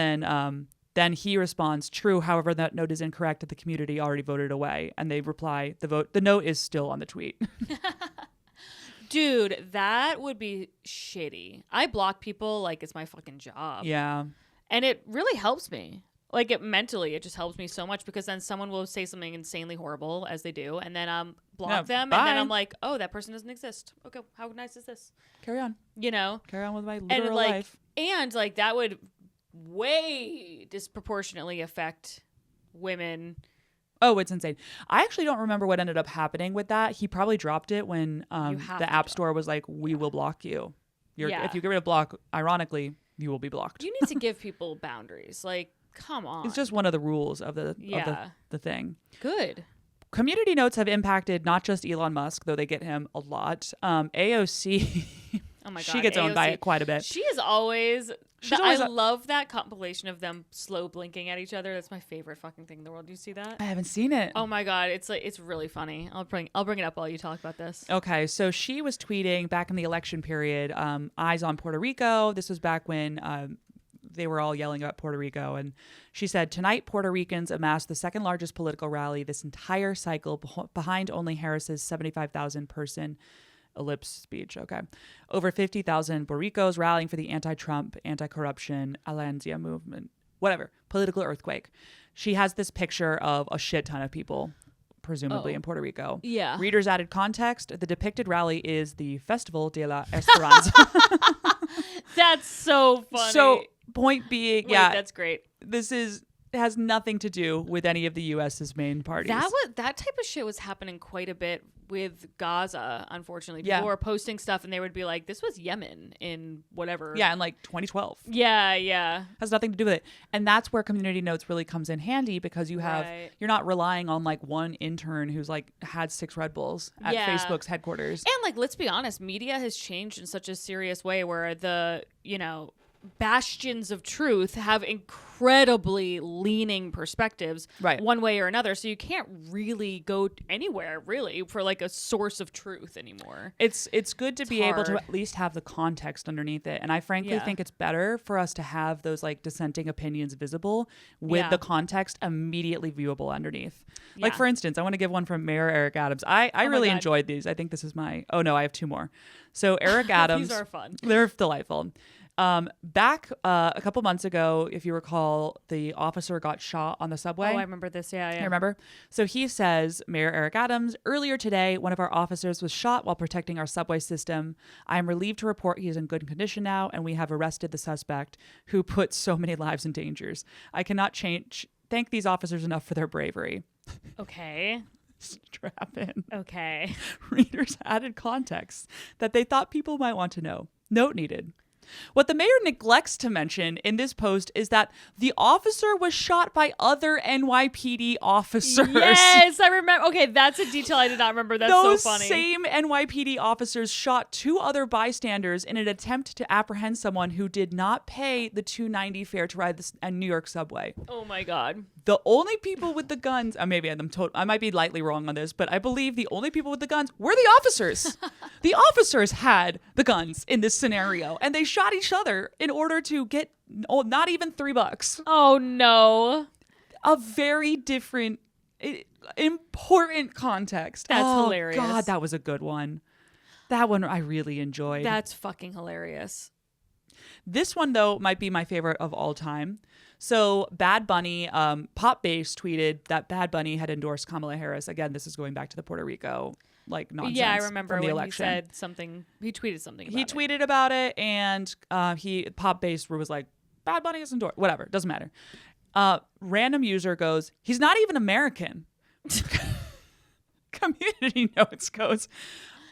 then he responds, true, however, that note is incorrect and the community already voted away. And they reply, the note is still on the tweet. Dude, that would be shitty. I block people like it's my fucking job. Yeah. And it really helps me. Like it just helps me so much because then someone will say something insanely horrible as they do, and then block them, bye. and then I'm like, oh, that person doesn't exist. Okay, how nice is this? Carry on. You know, Carry on with my and literal like life. And like that would way disproportionately affect women. Oh, it's insane. I actually don't remember what ended up happening with that. He probably dropped it when the App Store was like, we will block you. If you get rid of block, ironically, you will be blocked. You need to give people boundaries. Like, come on. It's just one of the rules of the thing. Good. Community notes have impacted not just Elon Musk, though they get him a lot. AOC, oh my God, she gets owned by it quite a bit. She is always... I love that compilation of them slow blinking at each other. That's my favorite fucking thing in the world. Do you see that? I haven't seen it. Oh my God, it's really funny. I'll bring it up while you talk about this. Okay, so she was tweeting back in the election period, eyes on Puerto Rico. This was back when they were all yelling about Puerto Rico, and she said, tonight Puerto Ricans amassed the second largest political rally this entire cycle, behind only Harris's 75,000 person ellipse speech. Okay. Over 50,000 Boricos rallying for the anti-Trump, anti-corruption, Alanzia movement, whatever, political earthquake. She has this picture of a shit ton of people, presumably in Puerto Rico. Yeah. Readers added context. The depicted rally is the Festival de la Esperanza. That's so funny. So point being, yeah, that's great. It has nothing to do with any of the U.S.'s main parties. That type of shit was happening quite a bit with Gaza, unfortunately. People were posting stuff and they would be like, this was Yemen in whatever. Yeah, in like 2012. Yeah. Has nothing to do with it. And that's where community notes really comes in handy, because you're not relying on like one intern who's like had 6 Red Bulls at Facebook's headquarters. And like, let's be honest, media has changed in such a serious way where the, bastions of truth have incredibly leaning perspectives, right, one way or another. So you can't really go anywhere really for like a source of truth anymore. It's good to be able to at least have the context underneath it. And I frankly think it's better for us to have those like dissenting opinions visible with the context immediately viewable underneath. Like for instance, I want to give one from Mayor Eric Adams. I really enjoyed these. I think this is I have 2 more. So Eric Adams. These are fun. They're delightful. Back a couple months ago, if you recall, the officer got shot on the subway. Oh, I remember this. Yeah. I remember. So he says, Mayor Eric Adams, earlier today, one of our officers was shot while protecting our subway system. I am relieved to report he is in good condition now, and we have arrested the suspect who put so many lives in danger. I cannot thank these officers enough for their bravery. Okay. Strap in. Okay. Readers added context that they thought people might want to know. Note needed. What the mayor neglects to mention in this post is that the officer was shot by other NYPD officers. Yes, I remember. Okay, that's a detail I did not remember. That's Those so funny. same NYPD officers shot 2 other bystanders in an attempt to apprehend someone who did not pay the $2.90 fare to ride the New York subway. Oh my God. The only people with the guns, maybe I might be lightly wrong on this, but I believe the only people with the guns were the officers. The officers had the guns in this scenario, and they shot each other in order to get not even $3. Oh no. A very different, important context. That's hilarious. God, that was a good one. That one I really enjoyed. That's fucking hilarious. This one, though, might be my favorite of all time. So Bad Bunny, Pop Bass tweeted that Bad Bunny had endorsed Kamala Harris. Again, this is going back to the Puerto Rico nonsense. Yeah, I remember from the when election. he said something. He tweeted something about He tweeted about it, and Pop Bass was like, Bad Bunny is endorsed. Whatever, doesn't matter. Random user goes, he's not even American. Community notes goes,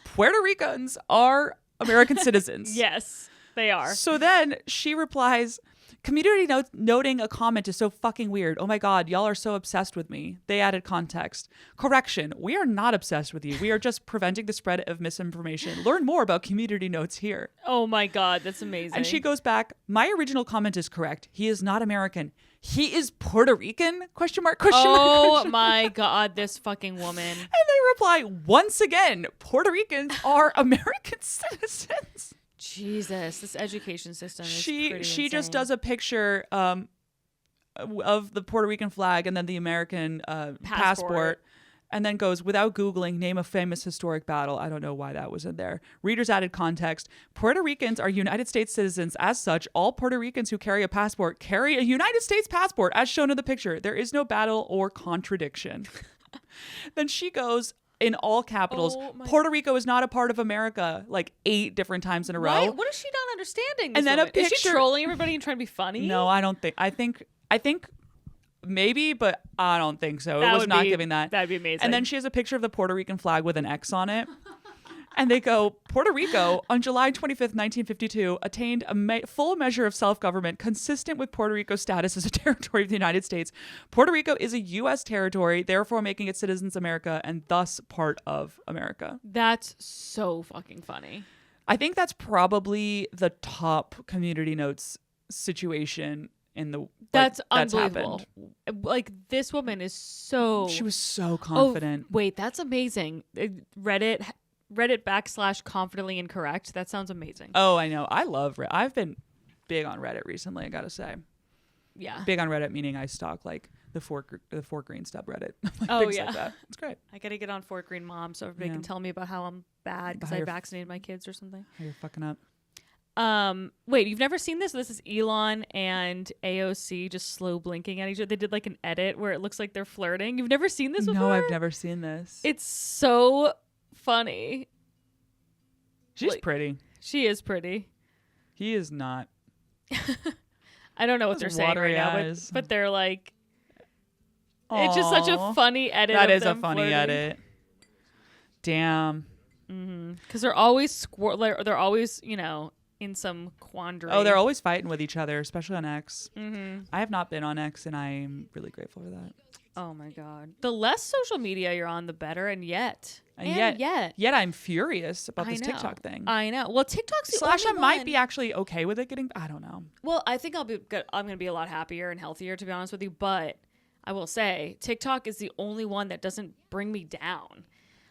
Puerto Ricans are American citizens. Yes, they are. So then she replies, community noting a comment is so fucking weird. Oh my God, y'all are so obsessed with me. They added context. Correction, we are not obsessed with you. We are just preventing the spread of misinformation. Learn more about community notes here. Oh my God, that's amazing. And she goes back, my original comment is correct. He is not American. He is Puerto Rican? Question mark. Oh my God, this fucking woman. And they reply, once again, Puerto Ricans are American citizens. Jesus, this education system is she just does a picture of the Puerto Rican flag and then the American passport, and then goes, without Googling, name a famous historic battle. I don't know why that was in there. Readers added context. Puerto Ricans are United States citizens. As such, all Puerto Ricans who carry a passport carry a United States passport as shown in the picture. There is no battle or contradiction. Then she goes, in all capitals. Oh my- Puerto Rico is not a part of America, like 8 different times in a row. Right? What is she not understanding? And then a Is she picture- trolling everybody and trying to be funny? No, I don't think. I think maybe, but I don't think so. That It was would not be- giving that. That'd be amazing. And then she has a picture of the Puerto Rican flag with an X on it. And they go, Puerto Rico, on July 25th, 1952, attained a full measure of self-government consistent with Puerto Rico's status as a territory of the United States. Puerto Rico is a U.S. territory, therefore making its citizens America and thus part of America. That's so fucking funny. I think that's probably the top community notes situation in the That's that's unbelievable. happened. Like, this woman is so... She was so confident. Oh, wait, that's amazing. Reddit /confidently incorrect. That sounds amazing. Oh, I know. I love Reddit. I've been big on Reddit recently, I gotta say. Yeah. Big on Reddit meaning I stalk like the Fort Greene subreddit. Like, Oh, things yeah. like that. It's great. I gotta get on Fort Greene Mom so everybody Yeah. can tell me about how I'm bad because How I you're- vaccinated my kids or something. How you're fucking up. Wait, you've never seen this? This is Elon and AOC just slow blinking at each other. They did like an edit where it looks like they're flirting. You've never seen this before? No, I've never seen this. It's so funny. She's like- pretty. She is pretty. He is not. I don't know what Those they're saying right watery now, eyes. but they're like, it's just such a Aw. funny edit. That of is a them funny flirting. edit. Damn. Because they're always they're always, in some quandary. Oh, they're always fighting with each other, especially on X. Mm-hmm. I have not been on X, and I'm really grateful for that. Oh my god. The less social media you're on, the better. And yet, Yet I'm furious about I this know. TikTok thing. I know. Well, TikTok's the Slash, I only might one- be actually okay with it getting. I don't know. Well, I think I'm gonna be a lot happier and healthier, to be honest with you. But I will say, TikTok is the only one that doesn't bring me down.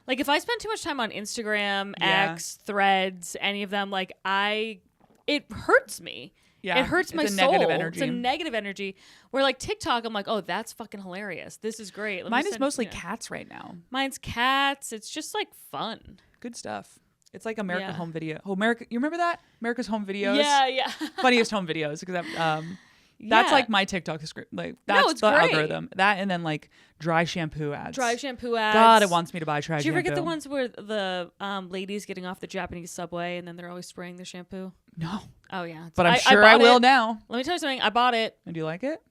Like, if I spend too much time on Instagram, Yeah. X, Threads, any of them, like it hurts me. Yeah, It hurts it's my a soul. negative energy. It's a negative energy. Where like TikTok, I'm like, oh, that's fucking hilarious. This is great. Let me Mine is send- mostly yeah. cats right now. Mine's cats. It's just like fun. Good stuff. It's like America Yeah. Home Video. Oh, America! You remember that America's Home Videos? Yeah. Funniest home videos because that's Yeah. like my TikTok script. Like that's it's the great. algorithm. That and then like dry shampoo ads. Dry shampoo ads. God, it wants me to buy dry shampoo. Do you ever get the ones where the ladies getting off the Japanese subway and then they're always spraying their shampoo? No, Oh yeah, but I'm sure I bought will it. now. Let me tell you something. I bought it. And do you like it?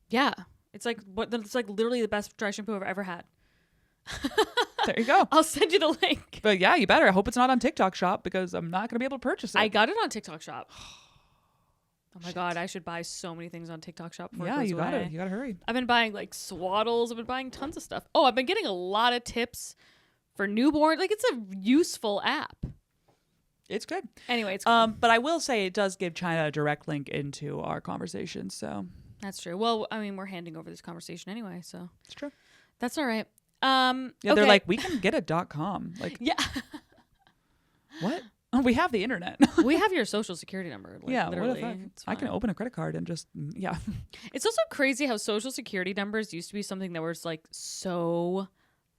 Yeah, it's like it's like literally the best dry shampoo I've ever had. There you go. I'll send you the link. But yeah, you better. I hope it's not on TikTok Shop because I'm not gonna be able to purchase it. I got it on TikTok Shop. Oh my god, I should buy so many things on TikTok Shop before it yeah, goes you away. gotta hurry. I've been buying like swaddles. I've been buying tons of stuff. Oh, I've been getting a lot of tips for newborn. Like, it's a useful app. It's good. Anyway, it's cool. But I will say it does give China a direct link into our conversation, so That's true. Well, I mean, we're handing over this conversation anyway, so it's true. that's all right. Yeah, they're okay. like, we can get a .com. Like, Yeah. what? Oh, we have the internet. We have your social security number. Like, yeah, what literally. the fuck? It's I can fine. open a credit card and just yeah. It's also crazy how social security numbers used to be something that was like so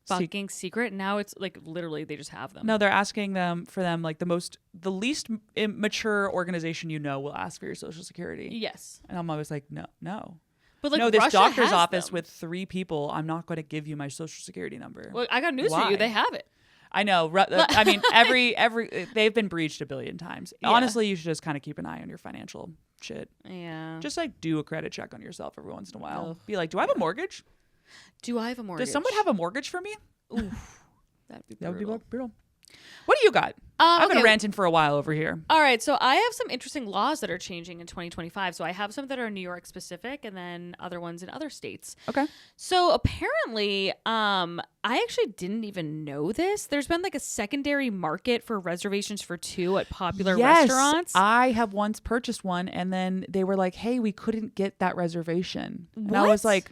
fucking secret. Now it's like literally they just have them. No, they're asking them for them like the least mature organization you know will ask for your social security. Yes. And I'm always like, no. But like no, this Russia doctor's has office them. with 3 people, I'm not going to give you my social security number. Well, I got news for Why? you. They have it. I know. I mean, every they've been breached a billion times. Yeah. Honestly, you should just kind of keep an eye on your financial shit. Yeah. Just like do a credit check on yourself every once in a while. Ugh. Be like, do I have a mortgage? Do I have a mortgage? Does someone have a mortgage for me? Oof. That'd be That would be brutal. brutal. What do you got? I've been okay. ranting for a while over here. All right, so I have some interesting laws that are changing in 2025. So I have some that are New York specific and then other ones in other states. Okay. So apparently, I actually didn't even know this. There's been like a secondary market for reservations for 2 at popular restaurants. I have once purchased one and then they were like, hey, we couldn't get that reservation. And I was What? like,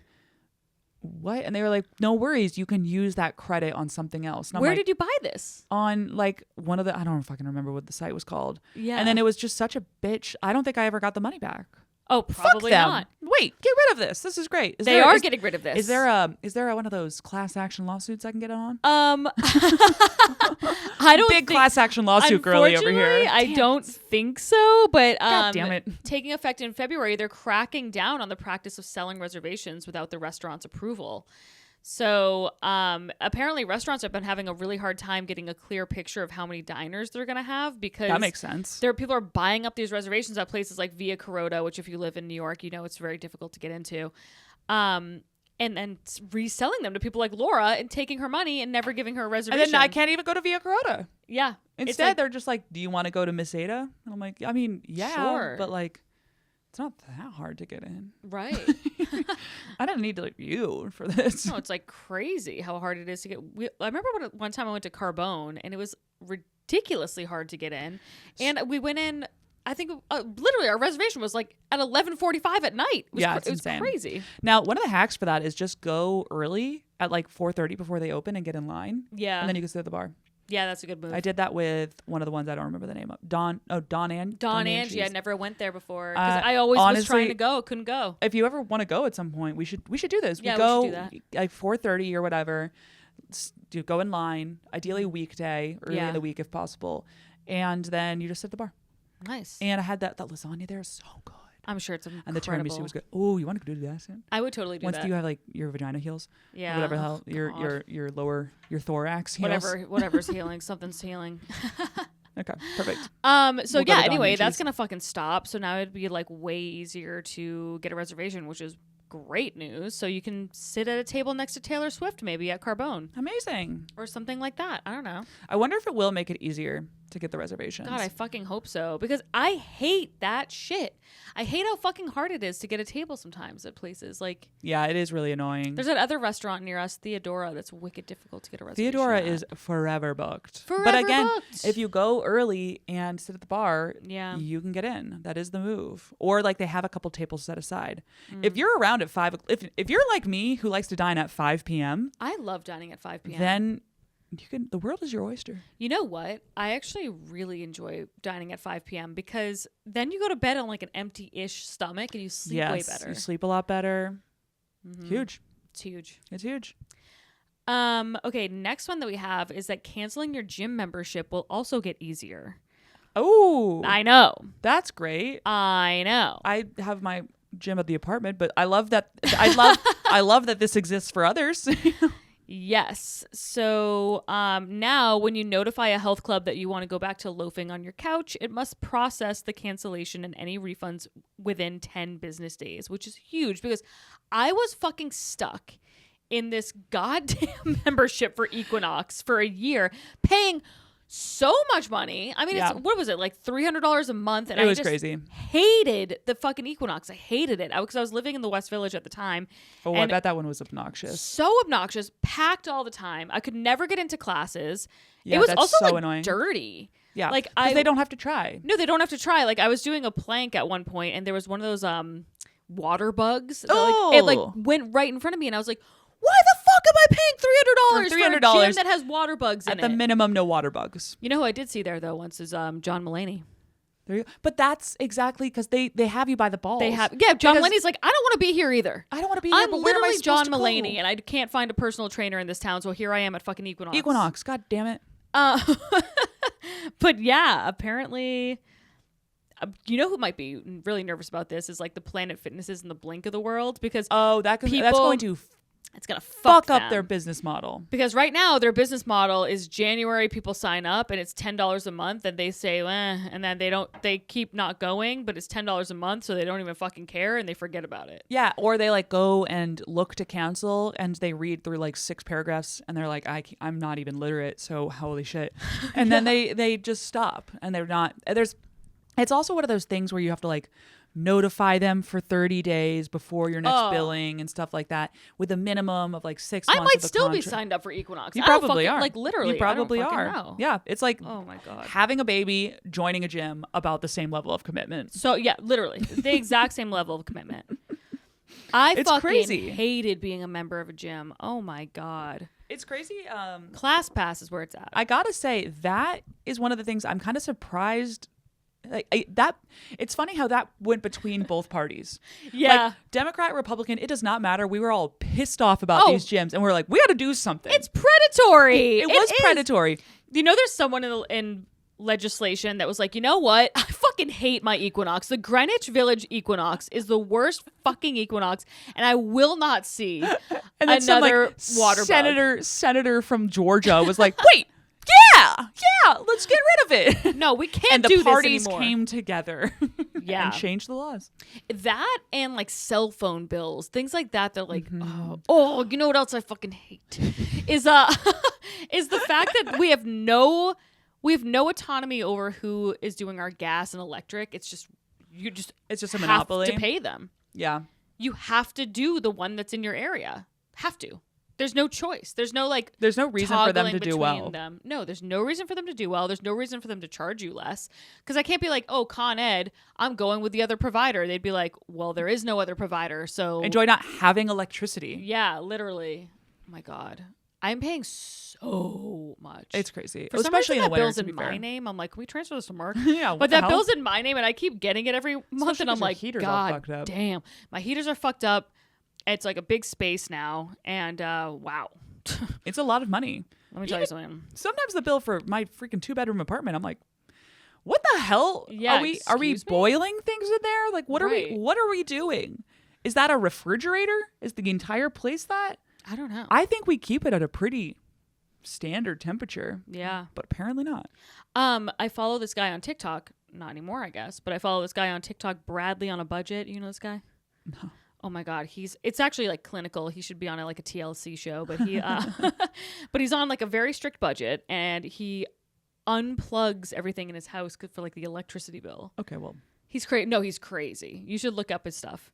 what? And they were like, no worries, you can use that credit on something else. And I'm Where like, did you buy this? on like one of the, I don't fucking remember what the site was called. Yeah. And then it was just such a bitch. I don't think I ever got the money back. Oh, probably Fuck them. not. Wait, get rid of this. This is great. They are getting rid of this. Is there a one of those class action lawsuits I can get on? I don't Big think, class action lawsuit girly over here. unfortunately, I don't think so. But God damn it. taking effect in February, they're cracking down on the practice of selling reservations without the restaurant's approval. So apparently restaurants have been having a really hard time getting a clear picture of how many diners they're going to have because That makes sense. people are buying up these reservations at places like Via Carota, which if you live in New York, you know it's very difficult to get into. And then reselling them to people like Laura and taking her money and never giving her a reservation. And then I can't even go to Via Carota. Yeah. Instead, like, they're just like, do you want to go to Miss Ada? And I'm like, I mean, yeah, Sure. but like, it's not that hard to get in. right. I don't need you for this. No, it's like crazy how hard it is to get. I remember one time I went to Carbone and it was ridiculously hard to get in. And we went in, I think literally our reservation was like at 11:45 at night. It was insane. Crazy. Now, one of the hacks for that is just go early at like 4:30 before they open and get in line. Yeah. And then you can sit at the bar. Yeah, that's a good move. I did that with one of the ones I don't remember the name of. Don Angie. I never went there before because I always was trying to go, couldn't go. If you ever want to go at some point, we should do this. Yeah, we go should do that. like 4:30 or whatever. Go in line, ideally weekday, early Yeah. in the week if possible, and then you just sit at the bar. Nice. And I had that lasagna there is so good. I'm sure it's incredible. And the tiramisu was good. Oh, you want to do that? Soon? I would totally do Once that. you have like your vagina heals, Yeah. or whatever the hell, God. your lower, your thorax heals. Whatever's healing, something's healing. Okay, perfect. So We'll go yeah, to anyway, Don that's Ange's. gonna fucking stop. So now it'd be like way easier to get a reservation, which is great news. So you can sit at a table next to Taylor Swift, maybe at Carbone Amazing. or something like that. I don't know. I wonder if it will make it easier to get the reservations. God, I fucking hope so because I hate that shit. I hate how fucking hard it is to get a table sometimes at places. Like, yeah, it is really annoying. there's that other restaurant near us, Theodora, that's wicked difficult to get a reservation. Theodora at. is forever booked. Forever but again, booked. if you go early and sit at the bar, Yeah. you can get in. That is the move. Or like they have a couple tables set aside. Mm. If you're around at 5, if you're like me who likes to dine at 5 p.m., I love dining at 5 p.m. then the world is your oyster. You know what? I actually really enjoy dining at 5 p.m. because then you go to bed on like an empty-ish stomach and you sleep way better. You sleep a lot better. Huge. It's huge. It's huge. Okay, next one that we have is that canceling your gym membership will also get easier. Oh, I know. that's great. I know. I have my gym at the apartment, but I love that. I love that this exists for others. Yes. So now when you notify a health club that you want to go back to loafing on your couch, it must process the cancellation and any refunds within 10 business days, which is huge because I was fucking stuck in this goddamn membership for Equinox for a year, paying so much money. I mean, Yeah. what was it, like $300 a month? And It I was just crazy. hated the fucking Equinox. I hated it because I was living in the West Village at the time. Oh, I And bet that one was obnoxious. so obnoxious, packed all the time. I could never get into classes. Yeah, it was that's also so like annoying. dirty. Yeah, like because they don't have to try. No, they don't have to try. Like I was doing a plank at one point, and there was one of those water bugs. That, like, it like Oh. went right in front of me, and I was like, "Why the fuck am I paying $300 for a $300 gym that has water bugs in At the it?" minimum, no water bugs. You know who I did see there though once is John Mulaney. There you go. But that's exactly because they have you by the balls. They have John Because Mulaney's like, I don't want to be here either. I don't want to be here. I'm but where am I literally John supposed to Mulaney, go? and I can't find a personal trainer in this town, so here I am at fucking Equinox. Equinox. God damn it. But yeah, apparently, you know who might be really nervous about this is like the Planet Fitnesses and the Blink of the world because Oh, that's People- going to it's gonna fuck fuck up their them. business model. Because right now their business model is January people sign up and it's $10 a month and they say and then they keep not going, but it's $10 a month, so they don't even fucking care and they forget about it. Yeah, or they like go and look to cancel and they read through like 6 paragraphs and they're like, I'm not even literate, so holy shit. And then they just stop and they're not. It's also one of those things where you have to like notify them for 30 days before your next billing and stuff like that with a minimum of like 6 months. I might of the still be contract. signed up for Equinox. You I don't probably fucking- are. Like literally, You probably I don't are. fucking know. Yeah, it's like Oh my god. having a baby, joining a gym, about the same level of commitment. So yeah, literally the exact same level of commitment. I It's fucking crazy. hated being a member of a gym. Oh my god. It's crazy. Class pass is where it's at. I gotta say that is one of the things I'm kind of surprised. It's funny how that went between both parties. Yeah. like, Democrat, Republican, it does not matter. We were all pissed off about Oh. these gyms, and we're like, we got to do something. It's predatory. It was is. predatory. You know, there's someone in legislation that was like, you know what? I fucking hate my Equinox. The Greenwich Village Equinox is the worst fucking Equinox, and I will not see And then some Another like water bug. senator from Georgia was like, wait, yeah, let's get rid of it. No, we can't And do the parties this anymore. came together Yeah. and changed the laws. That and like cell phone bills, things like that. They're like, oh, you know what else I fucking hate is is the fact that we have no autonomy over who is doing our gas and electric. It's just It's just a have monopoly. to pay them. Yeah. You have to do the one that's in your area. Have to. There's no choice. There's no reason for them toggling to do between well. them. No, there's no reason for them to do well. There's no reason for them to charge you less. Because I can't be like, oh, Con Ed, I'm going with the other provider. They'd be like, well, there is no other provider. So Enjoy not having electricity. yeah, literally. Oh my God. I'm paying so much. It's crazy. For some Especially reason, in the that winter, bill's to in be my fair. name. I'm like, can we transfer this to Mark? Yeah, what But the that hell? bill's in my name, and I keep getting it every month, and I'm 'cause your like, heater's all God fucked up. damn, my heaters are fucked up. It's like a big space now, and wow. It's a lot of money. Let me tell you something. Sometimes the bill for my freaking 2-bedroom apartment, I'm like, what the hell? Yeah, are we excuse me? boiling things in there? Like, what Right. are we doing? Is that a refrigerator? Is the entire place that? I don't know. I think we keep it at a pretty standard temperature, Yeah. but apparently not. I follow this guy on TikTok. Not anymore, I guess. But I follow this guy on TikTok, Bradley on a Budget. You know this guy? No. Oh my God, it's actually like clinical. He should be on like a TLC show, but he but he's on like a very strict budget, and he unplugs everything in his house for like the electricity bill. Okay, well, He's crazy. No, he's crazy. You should look up his stuff.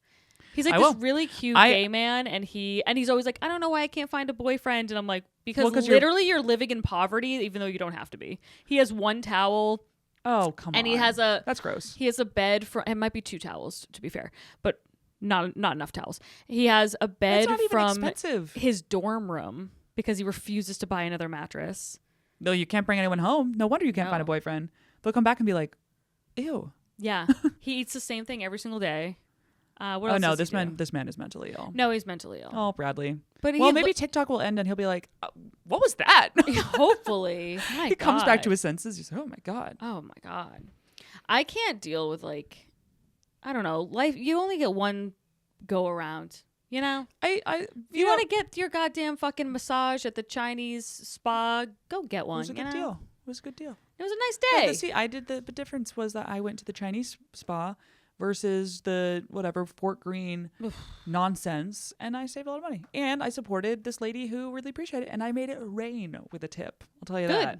He's like I this will. really cute I- gay man, and he's always like, I don't know why I can't find a boyfriend, and I'm like, because Well, 'cause you're- literally you're living in poverty, even though you don't have to be. He has one towel. oh come on. And he has that's gross. He has a bed from. It might be 2 towels, to be fair, but not enough towels. He has a bed That's not even from expensive. his dorm room because he refuses to buy another mattress. No, you can't bring anyone home. No wonder you can't find No. a boyfriend. They'll come back and be like, ew. Yeah, he eats the same thing every single day. What Oh else no, does he this man do? this man is mentally ill. No, he's mentally ill. Oh, Bradley. But Well, he maybe TikTok will end and he'll be like, what was that? hopefully, my He comes back God. to his senses. He's like, oh my God. Oh my God, I can't deal with like, I don't know, life. You only get one go around. You know. I You want to get your goddamn fucking massage at the Chinese spa? Go get It one. was a you good know? deal. It was a good deal. It was a nice Yeah, day. see, I did the difference was that I went to the Chinese spa versus the whatever Fort Greene nonsense, and I saved a lot of money. And I supported this lady who really appreciated it, and I made it rain with a tip. I'll tell you Good. that.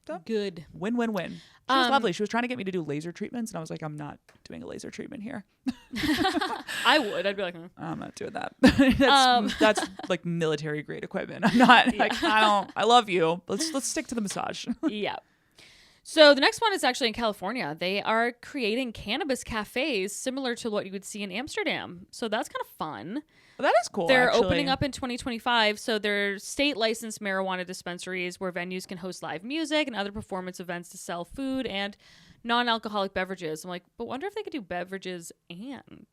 So, Good. win-win-win. She was lovely. She was trying to get me to do laser treatments, and I was like, I'm not doing a laser treatment here. I would. I'd be like, I'm not doing that. That's like military grade equipment. I'm not like I love you. Let's stick to the massage. yeah. So the next one is actually in California. They are creating cannabis cafes similar to what you would see in Amsterdam. So that's kind of fun. That is cool. They're actually. opening up in 2025. So they're state licensed marijuana dispensaries where venues can host live music and other performance events to sell food and non-alcoholic beverages. I'm like, but wonder if they could do beverages and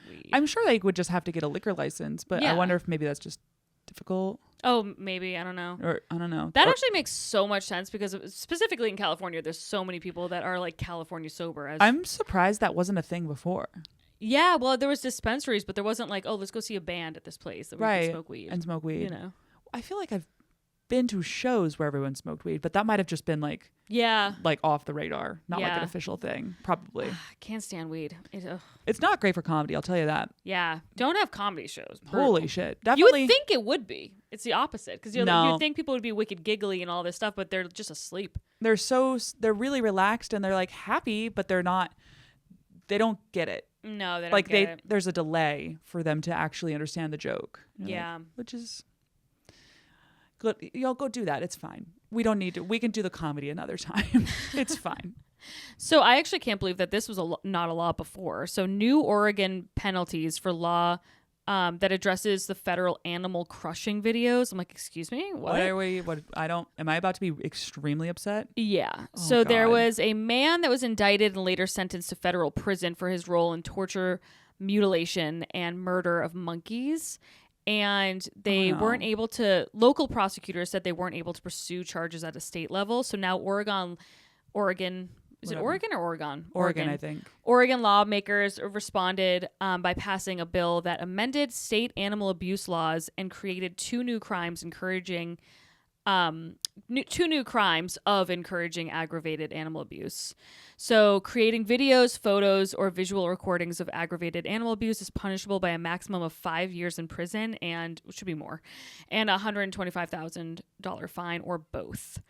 weed. I'm sure they would just have to get a liquor license, but I Yeah. wonder if maybe that's just difficult, Oh, maybe. I don't know. or I don't know. That Or- actually makes so much sense because specifically in California, there's so many people that are like California sober. I'm surprised that wasn't a thing before. Yeah, well, there was dispensaries, but there wasn't like, oh, let's go see a band at this place that we Right. can smoke weed. And smoke weed. You know. I feel like I've been to shows where everyone smoked weed, but that might have just been like Yeah. off the radar, not like an Yeah. official thing. Probably. I can't stand weed. It's not great for comedy, I'll tell you that. Yeah. Don't have comedy shows. Holy Brutal. shit. You Definitely. would think it would be. It's the opposite because No. you'd think people would be wicked giggly and all this stuff, but they're just asleep. they're really relaxed and they're like happy, but they don't get it. No, they don't Like get it. there's a delay for them to actually understand the joke. You're like, Yeah. which is good. Y'all go do that. It's fine. We don't need to. We can do the comedy another time. It's fine. So I actually can't believe that this was not a law before. So new Oregon penalties for law that addresses the federal animal crushing videos. I'm like, excuse me, what? What are we? What I don't. Am I about to be extremely upset? Yeah. So there God. was a man that was indicted and later sentenced to federal prison for his role in torture, mutilation, and murder of monkeys. And they weren't able to, local prosecutors said they weren't able to pursue charges at a state level. So now Oregon Is it whatever. Oregon or Oregon? Oregon, I think. Oregon lawmakers responded by passing a bill that amended state animal abuse laws and created two new crimes of encouraging aggravated animal abuse. So creating videos, photos, or visual recordings of aggravated animal abuse is punishable by a maximum of 5 years in prison and, which should be more, and a $125,000 fine or both.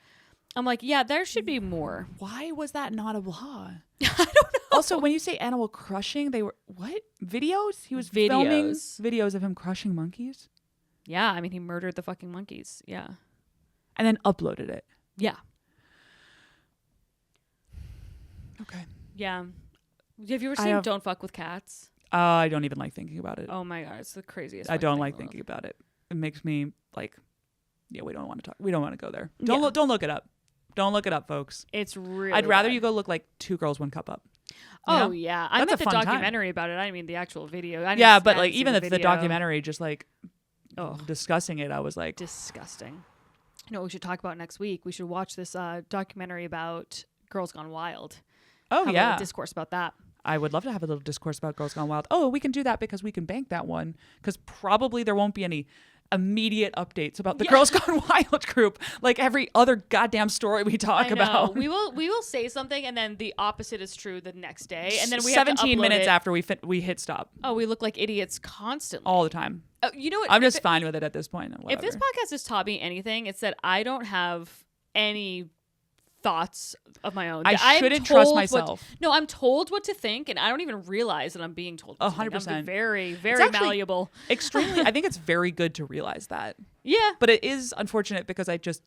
I'm like, yeah, there should be more. Why was that not a law? I don't know. Also, when you say animal crushing, they were what? Videos? He was filming videos of him crushing monkeys? Yeah, I mean, he murdered the fucking monkeys. Yeah. And then uploaded it. Yeah. Okay. Yeah. Have you ever seen Don't Fuck with Cats? I don't even like thinking about it. Oh my God, it's the craziest. I don't thing like in the thinking world. about it. It makes me like, yeah, we don't want to talk. We don't want to go there. Yeah. Don't look it up. Don't look it up, folks. It's really I'd rather bad. you go look like Two Girls, One Cup Up. You Oh know? yeah, I That's meant a the fun time. documentary about it. I mean the actual video. Yeah, but like see even if the video. documentary just like Oh, discussing it, I was like, disgusting. You know what we should talk about next week? We should watch this documentary about Girls Gone Wild. oh Have a yeah, little discourse about that. I would love to have a little discourse about Girls Gone Wild. Oh, we can do that because we can bank that one because probably there won't be any immediate updates about the Girls Gone Wild group like every other goddamn story we talk I know. about. We will say something and then the opposite is true the next day, and then we 17 have to upload minutes it. after we hit stop Oh, we look like idiots constantly. all the time. You know what? I'm if just fine with it at this point. If Whatever. this podcast has taught me anything, it's that I don't have any thoughts of my own. I I'm shouldn't trust told myself. No, I'm told what to think, and I don't even realize that I'm being told. What to think. 100%. I'm very, It's very actually malleable. Extremely. I think it's very good to realize that. Yeah, But it is unfortunate because I just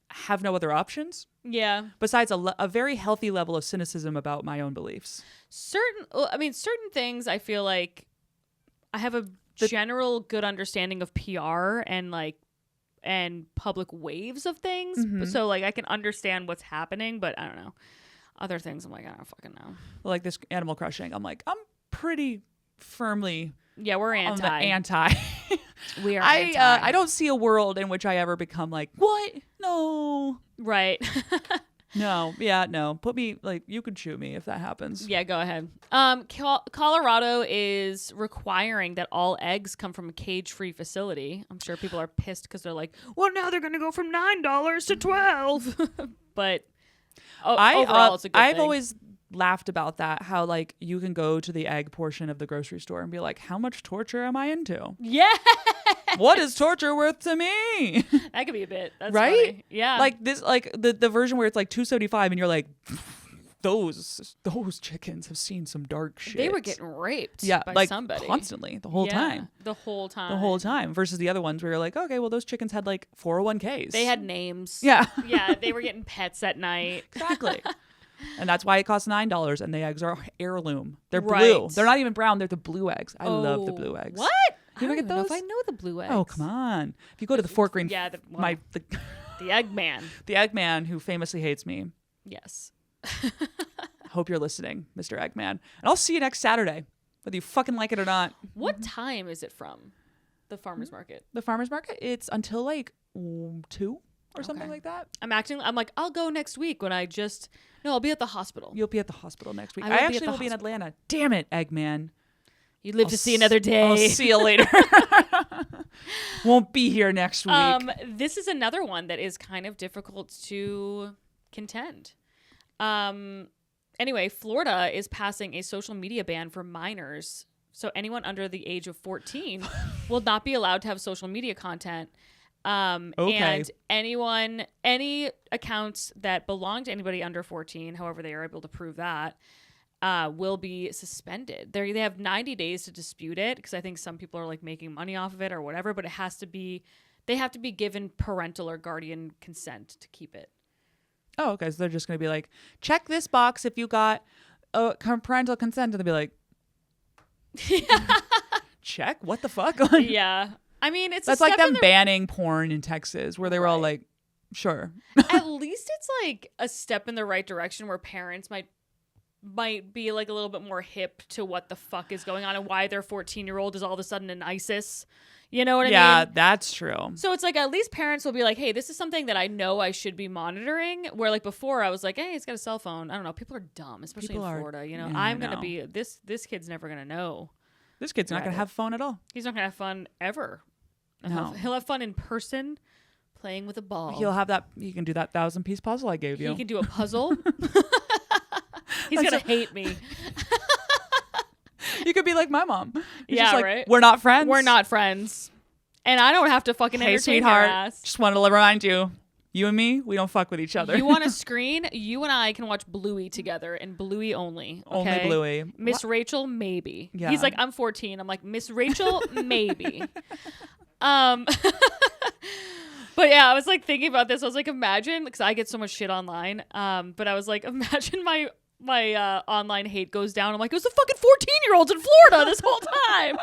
have no other options yeah. besides a very healthy level of cynicism about my own beliefs. Certain things. I feel like I have a general good understanding of PR and public waves of things. Mm-hmm. So like I can understand what's happening, but I don't know. Other things I'm like, I don't fucking know. Like this animal crushing, I'm like, I'm pretty firmly Yeah, we're on anti. the anti. We are anti. I don't see a world in which I ever become like, what? No. Right. No. Yeah, no. Put me, like, you could shoot me if that happens. Yeah, go ahead. Colorado is requiring that all eggs come from a cage-free facility. I'm sure people are pissed because they're like, well, now they're going to go from $9 to $12. But overall, it's a good I've thing. always laughed about that, how, like, you can go to the egg portion of the grocery store and be like, how much torture am I into? Yeah. What is torture worth to me? That could be a bit. That's Right? funny. Yeah. Like this, like the version where it's like $2.75 and you're like, those chickens have seen some dark shit. they were getting raped by like somebody. constantly the whole Yeah, time. The whole time. The whole time versus the other ones where you're like, okay, well, those chickens had like 401ks. They had names. Yeah. Yeah, they were getting pets at night. Exactly. And that's why it costs $9 and the eggs are heirloom. They're blue. Right. They're not even brown. They're the blue eggs. I love the Oh, blue eggs. What? You I ever don't get even know those? if I know the blue eggs. Oh, come on. If you go to the Fort Greene, Yeah, the Eggman. the Eggman who famously hates me. Yes. Hope you're listening, Mr. Eggman. And I'll see you next Saturday, whether you fucking like it or not. What time is it from? The farmer's market. The farmer's market, it's until like 2 or something Okay. like that. I'm like, I'll go next week when I'll be at the hospital. You'll be at the hospital next week. I I, will be at actually the will be in hospital. Atlanta. Damn it, Eggman. You live to see another day. I'll see you later. Won't be here next week. This is another one that is kind of difficult to contend. Anyway, Florida is passing a social media ban for minors. So anyone under the age of 14 will not be allowed to have social media content. Okay. And any accounts that belong to anybody under 14, however they are able to prove that, will be suspended. They have 90 days to dispute it because I think some people are like making money off of it or whatever, but they have to be given parental or guardian consent to keep it. Oh, okay. So they're just going to be like, check this box if you got parental consent. And they'll be like, check? What the fuck? Yeah. I mean, it's That's a like step in them banning porn in Texas where they were all Right. like, sure. At least it's like a step in the right direction where parents might might be like a little bit more hip to what the fuck is going on and why their 14-year-old is all of a sudden in ISIS. You know what I mean? Yeah, that's true. So it's like at least parents will be like, hey, this is something that I know I should be monitoring. Where like before I was like, hey, he's got a cell phone. I don't know. People are dumb, especially in Florida. You know, I'm going to be this kid's never going to know. This kid's not going to have fun at all. He's not going to have fun ever. No. He'll have fun in person playing with a ball. He'll have that. He can do that 1,000-piece puzzle I gave you. He can do a puzzle. He's going to hate me. You could be like my mom. You're Yeah, just like, right? We're not friends. We're not friends. And I don't have to fucking Hey, entertain sweetheart. your ass. Just wanted to remind you, you and me, we don't fuck with each other. You want a screen? You and I can watch Bluey together and Bluey only. Okay? Only Bluey. Miss Rachel, maybe. Yeah. He's like, I'm 14. I'm like, Miss Rachel, maybe. But yeah, I was like thinking about this. I was like, imagine, because I get so much shit online. But I was like, imagine my online hate goes down. I'm like, it was the fucking 14-year-olds in Florida this whole time.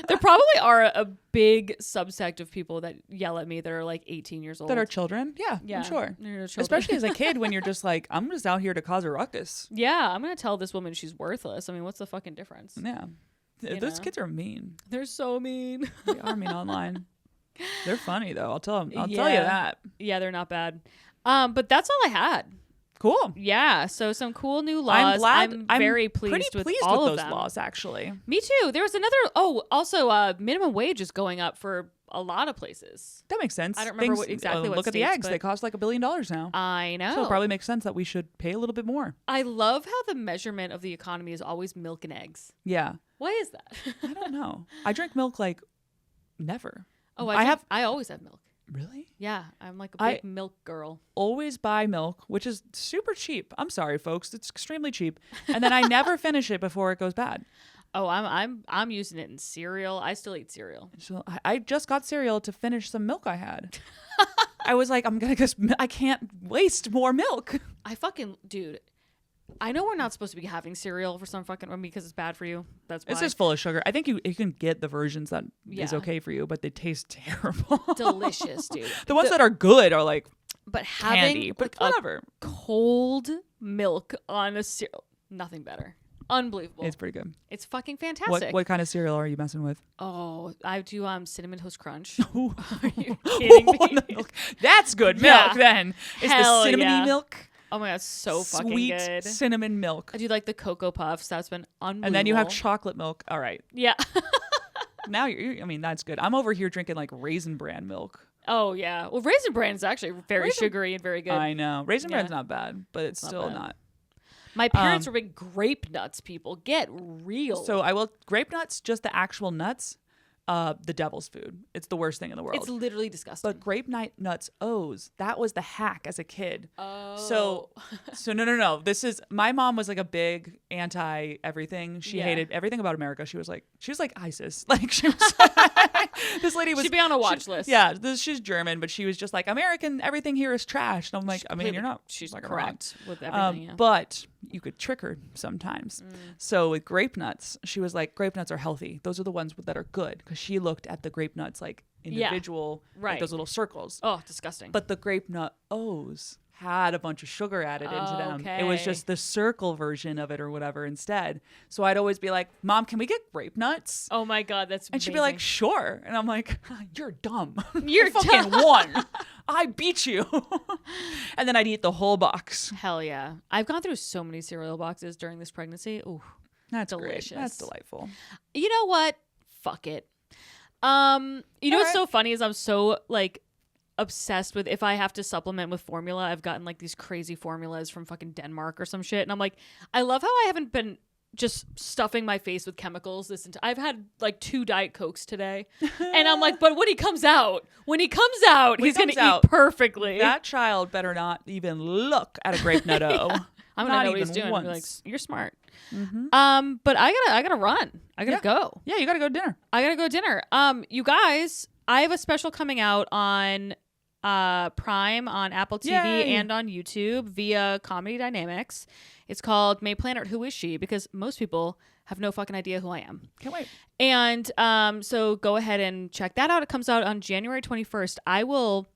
There probably are a big subsect of people that yell at me that are like 18 years old. That are children? Yeah, Yeah, I'm sure. they're children. Especially as a kid when you're just like, I'm just out here to cause a ruckus. Yeah, I'm going to tell this woman she's worthless. I mean, what's the fucking difference? Yeah. You Those know? kids are mean. They're so mean. They are mean online. They're funny, though. I'll tell you Yeah. that. Yeah, they're not bad. But that's all I had. Cool. Yeah, so some cool new laws. I'm very pleased with all of those them. laws, actually. Me too. There was another. Oh, also, minimum wage is going up for a lot of places. That makes sense. I don't remember exactly what Look at the states, eggs. but- They cost like $1 billion now. I know. So it probably makes sense that we should pay a little bit more. I love how the measurement of the economy is always milk and eggs. Yeah. Why is that? I don't know. I drink milk like never. Oh, I I always have milk. Really? Yeah, I'm like a big milk girl. Always buy milk, which is super cheap. I'm sorry, folks. It's extremely cheap. And then I never finish it before it goes bad. Oh, I'm using it in cereal. I still eat cereal. So I just got cereal to finish some milk I had. I was like, I can't waste more milk. Dude, I know we're not supposed to be having cereal for some fucking reason because it's bad for you. That's why. It's just full of sugar. I think you can get the versions that is Yeah. okay for you, but they taste terrible. delicious, dude. The ones that are good are like But having candy, but like, whatever. a cold milk on a cereal, nothing better. Unbelievable. It's pretty good. It's fucking fantastic. What kind of cereal are you messing with? Oh, I do cinnamon toast crunch. Ooh. Are you kidding me? On the milk. That's good Yeah. milk then. It's Hell the cinnamony yeah. milk. Oh my god, so fucking Sweet good. cinnamon milk. I do like the Cocoa Puffs. That's been unbelievable. And then you have chocolate milk. All right. yeah. Now I mean, that's good. I'm over here drinking like Raisin Bran milk. Oh yeah. Well, Raisin Bran is actually very Raisin- sugary and very good. I know. Raisin Yeah. Bran's not bad, but it's Not still bad. not. My parents were big grape nuts people. Get real. So I will grape nuts, just the actual nuts, the devil's food. It's the worst thing in the world. it's literally disgusting. But grape nuts O's, that was the hack as a kid. Oh. So no. This is, my mom was like a big anti everything. She Yeah. hated everything about America. She was like ISIS. Like she was, this lady was. She'd be on a watch list. Yeah, she's German, but she was just like, American, everything here is trash. And I'm like, I mean, you're not. She's fucking correct wrong. with everything. Yeah. But you could trick her sometimes. So with grape nuts, she was like, grape nuts are healthy. Those are the ones that are good. Because she looked at the grape nuts like individual, like right. those little circles. Oh, disgusting. But the grape nut O's had a bunch of sugar added into them. It was Okay. just the circle version of it or whatever instead. So I'd always be like, Mom, can we get grape nuts? oh my god, that's And she'd be like, sure. And I'm like, you're dumb. You're fucking won. I beat you. And then I'd eat the whole box. hell yeah. I've gone through so many cereal boxes during this pregnancy. Ooh, That's delicious. great. That's delightful. you know what? Fuck it. You know what's right. so funny is I'm so like obsessed with if I have to supplement with formula. I've gotten like these crazy formulas from fucking Denmark or some shit, and I'm like, I love how I haven't been just stuffing my face with chemicals I've had like 2 Diet Cokes today, and I'm like, but when he comes out, he's gonna out, eat perfectly. That child better not even look at a grape nut O. I'm Not gonna know what he's even doing. I'm gonna be like, once. you're smart. Mm-hmm. But I gotta run. I gotta go. Yeah, you got to go to dinner. I gotta go to dinner. You guys, I have a special coming out on Prime, on Apple TV, Yay. and on YouTube via Comedy Dynamics. It's called May Planet Who Is She? Because most people have no fucking idea who I am. Can't wait. And so go ahead and check that out. It comes out on January 21st. I will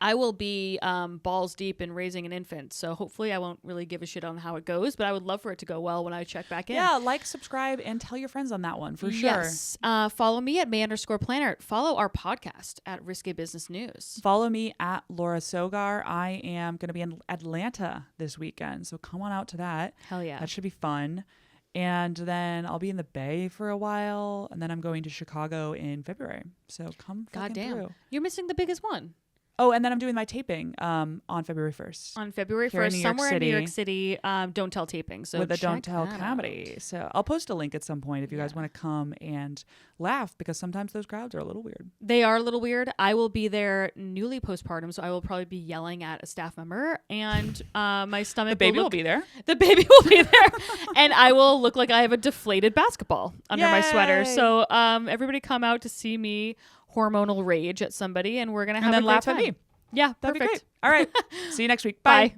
I will be balls deep in raising an infant. So hopefully I won't really give a shit on how it goes, but I would love for it to go well when I check back in. Yeah, like, subscribe, and tell your friends on that one for sure. Yes. Follow me at May_planner. Follow our podcast at Risque Business News. Follow me at Laura Sogar. I am going to be in Atlanta this weekend, so come on out to that. Hell yeah. That should be fun. And then I'll be in the Bay for a while, and then I'm going to Chicago in February. So come fucking Goddamn. through. You're missing the biggest one. Oh, and then I'm doing my taping on February 1st. On February Here in 1st, New York somewhere in New York City. City, Don't Tell taping. So with the Don't check Tell that comedy. out. So I'll post a link at some point if you guys want to come and laugh, because sometimes those crowds are a little weird. They are a little weird. I will be there newly postpartum, so I will probably be yelling at a staff member, and my stomach. The baby will be there. The baby will be there, and I will look like I have a deflated basketball under my sweater. Yay. So everybody come out to see me hormonal rage at somebody, and we're gonna have And then a great laugh time. at me. Yeah, That'd perfect. be great. All right. See you next week. Bye. Bye.